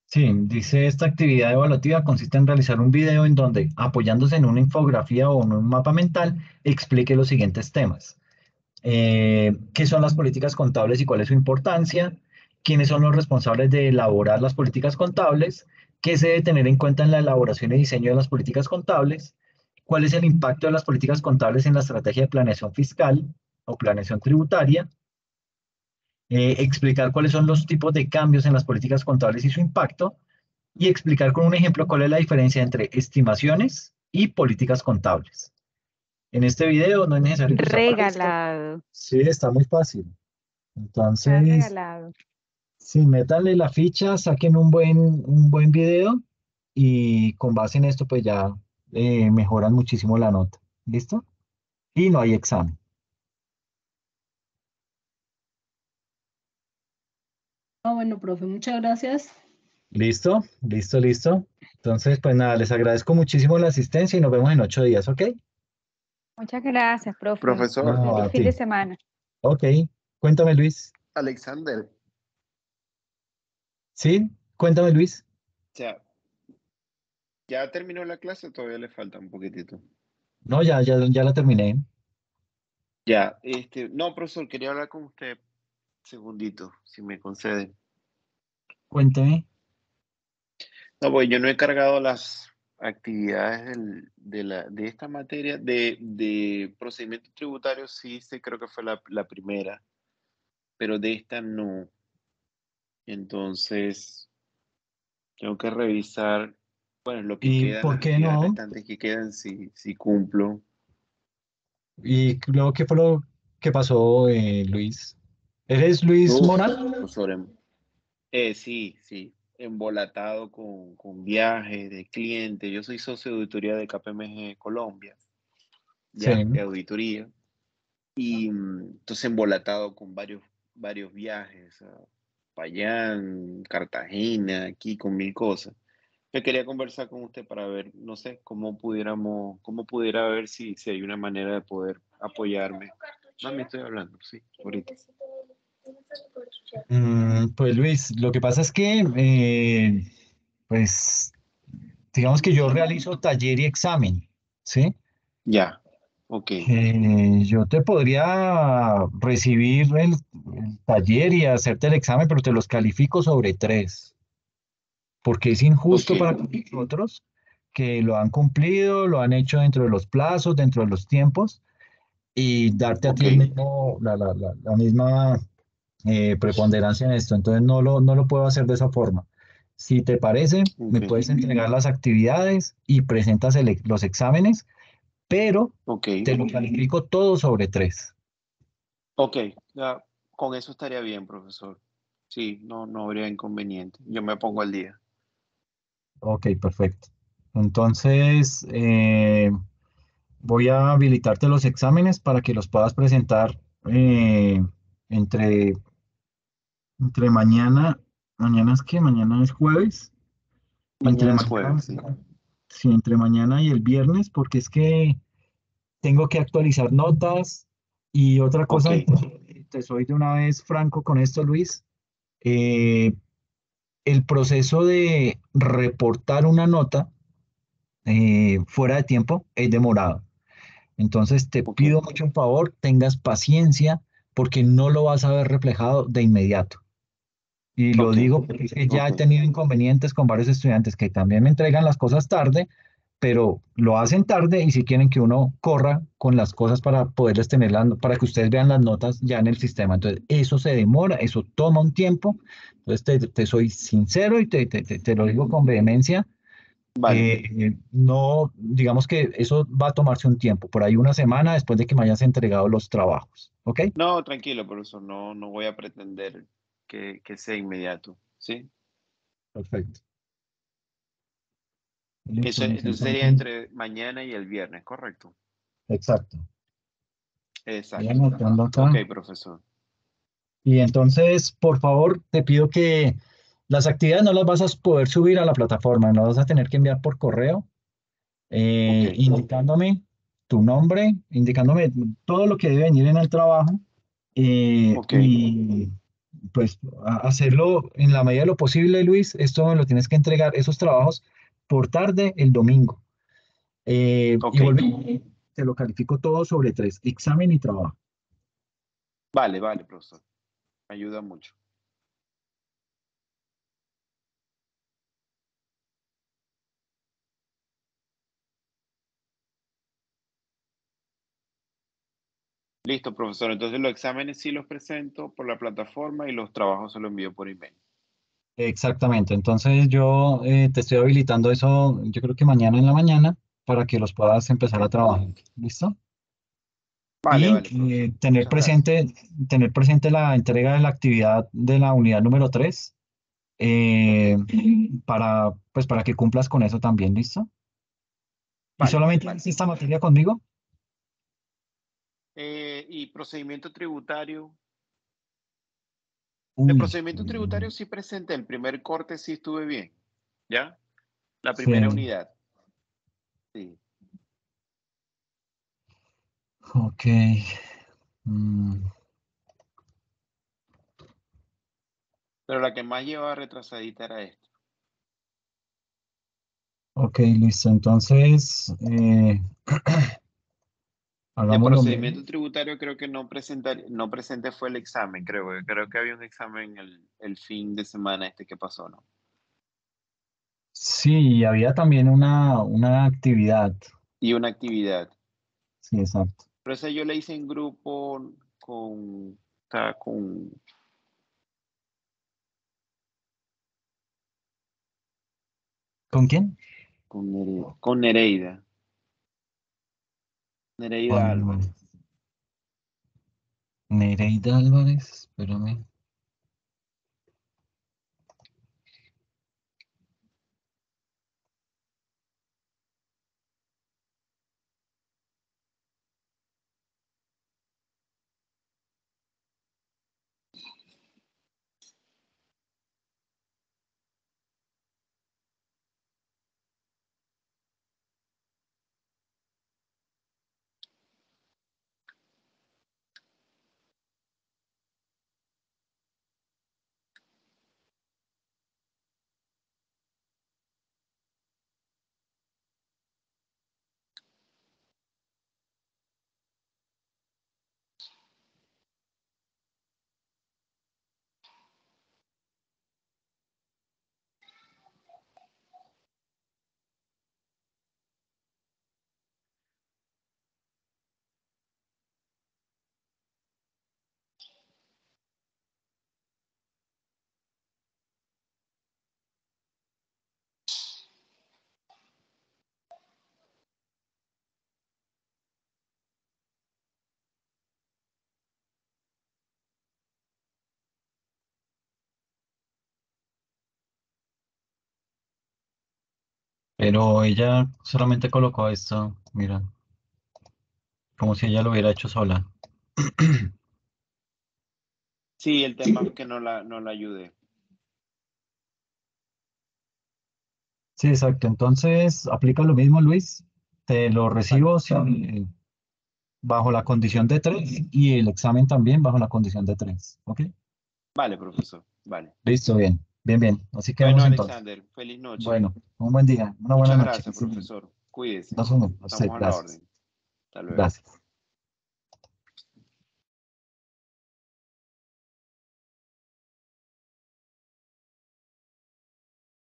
Sí, dice, esta actividad evaluativa consiste en realizar un video en donde, apoyándose en una infografía o en un mapa mental, explique los siguientes temas. ¿Qué son las políticas contables y cuál es su importancia? ¿Quiénes son los responsables de elaborar las políticas contables? ¿Qué se debe tener en cuenta en la elaboración y diseño de las políticas contables? cuál es el impacto de las políticas contables en la estrategia de planeación fiscal o planeación tributaria, explicar cuáles son los tipos de cambios en las políticas contables y su impacto, y explicar con un ejemplo cuál es la diferencia entre estimaciones y políticas contables. En este video no es necesario que usted aparezca. Regalado. Sí, está muy fácil. Está Entonces, regalado. sí, métanle la ficha, saquen un buen video y con base en esto pues ya mejoran muchísimo la nota. ¿Listo? Y no hay examen. Ah, bueno, profe, muchas gracias. ¿Listo? ¿Listo? ¿Listo? Entonces, pues nada, les agradezco muchísimo la asistencia y nos vemos en 8 días, ¿ok? Muchas gracias, profe. Profesor, No, Feliz a fin de ti. semana. Ok. Cuéntame, Luis. Alexander, ¿Sí? Cuéntame, Luis. ya, ya terminó la clase, o todavía le falta un poquitito. No, ya la terminé. Ya, no, profesor, quería hablar con usted segundito, si me concede. Cuéntame. No, pues yo no he cargado las actividades de esta materia, de procedimientos tributarios, sí, creo que fue la primera, pero de esta no. Entonces, tengo que revisar, bueno, lo que ¿Y quedan, por las qué actividades no? restantes que quedan, si cumplo. ¿Y luego qué fue lo que pasó, Luis? ¿Eres Luis Uf, Moral? profesor, sí, sí, embolatado con viajes de clientes. Yo soy socio de auditoría de KPMG Colombia, Sí. ya, de auditoría. Y entonces embolatado con varios viajes a Payán, Cartagena, aquí con mil cosas. Yo quería conversar con usted para ver, no sé, cómo pudiera ver si hay una manera de poder apoyarme. Mami, estoy hablando, sí, ahorita. Pues Luis, lo que pasa es que, pues, digamos que yo realizo taller y examen, ¿sí? Ya, ok, Yo te podría recibir el taller y hacerte el examen, pero te los califico sobre 3, porque es ok, injusto para nosotros que lo han cumplido, lo han hecho dentro de los plazos, dentro de los tiempos, y darte a ti ok, el mismo, la misma preponderancia en esto. Entonces no lo puedo hacer de esa forma. Si te parece, me ok, puedes entregar las actividades y presentas los exámenes, pero ok. te lo califico todo sobre 3. Ok, ya, con eso estaría bien, profesor. Sí, no habría inconveniente. Yo me pongo al día. Ok, perfecto. Entonces, voy a habilitarte los exámenes para que los puedas presentar entre, entre mañana es que mañana es jueves, entre Mañana es mañana, jueves, sí. sí, entre mañana y el viernes, porque es que tengo que actualizar notas y otra Ok, cosa, te soy de una vez franco con esto, Luis. eh, el proceso de reportar una nota fuera de tiempo es demorado. Entonces te ok, pido mucho un favor, tengas paciencia porque no lo vas a ver reflejado de inmediato. Y lo ok, digo porque es que ya ok. he tenido inconvenientes con varios estudiantes que también me entregan las cosas tarde, pero lo hacen tarde y si quieren que uno corra con las cosas para poderles tenerlas, para que ustedes vean las notas ya en el sistema. Entonces, eso se demora, eso toma un tiempo. Entonces, te soy sincero y te lo digo con vehemencia. Vale. No, digamos que eso va a tomarse un tiempo, por ahí una semana después de que me hayas entregado los trabajos. ¿Ok? No, tranquilo, profesor. No voy a pretender que sea inmediato. ¿Sí? Perfecto. Listo, Eso Luis. entonces sería Entonces, entre mañana y el viernes, ¿correcto? exacto. Voy Exacto. anotando Ok, acá. profesor. Y entonces, por favor, te pido que las actividades no las vas a poder subir a la plataforma, no vas a tener que enviar por correo, Ok, indicándome tu nombre, indicándome todo lo que debe venir en el trabajo ok, y pues hacerlo en la medida de lo posible, Luis. Esto me lo tienes que entregar, esos trabajos, por tarde el domingo. Y ok. vuelve, te lo califico todo sobre 3, examen y trabajo. Vale, profesor. Me ayuda mucho. Listo, profesor. Entonces los exámenes sí los presento por la plataforma y los trabajos se los envío por email. Exactamente. Entonces yo te estoy habilitando eso, yo creo que mañana en la mañana, para que los puedas empezar a trabajar. ¿Listo? Vale, Y vale, profesor. tener Muchas gracias. tener presente la entrega de la actividad de la unidad número 3 Ok. pues para que cumplas con eso también. ¿Listo? ¿Y Vale, solamente vale. es esta materia conmigo? Y procedimiento tributario. El Uy, procedimiento tributario sí presenté. El primer corte sí estuve bien. ¿Ya? La primera sí, unidad. Sí. ok. mm, Pero la que más llevaba retrasadita era esta. ok, listo. Entonces, De hagamos lo mismo. procedimiento tributario creo que no presenté fue el examen, creo. Creo que había un examen el fin de semana este que pasó, ¿no? Sí, había también una actividad. Y una actividad. Sí, exacto. Pero esa yo la hice en grupo con, estaba ¿Con quién? con Nereida. Nereida Con Álvarez. Nereida Álvarez. Espérame. Pero ella solamente colocó esto, mira, como si ella lo hubiera hecho sola. Sí, el tema es que no la ayudé. Sí, exacto. Entonces, aplica lo mismo, Luis. Te lo Vale, recibo bajo la condición de 3 y el examen también bajo la condición de 3. ¿Ok? vale, profesor. Vale. Listo, bien. Bien, bien. Así Bueno, quedamos entonces. Alexander, feliz noche. Bueno, un buen día, una buena Muchas noche. gracias, profesor. Cuídese. Nos vemos. A usted, Estamos a la gracias. orden. Hasta luego. Gracias.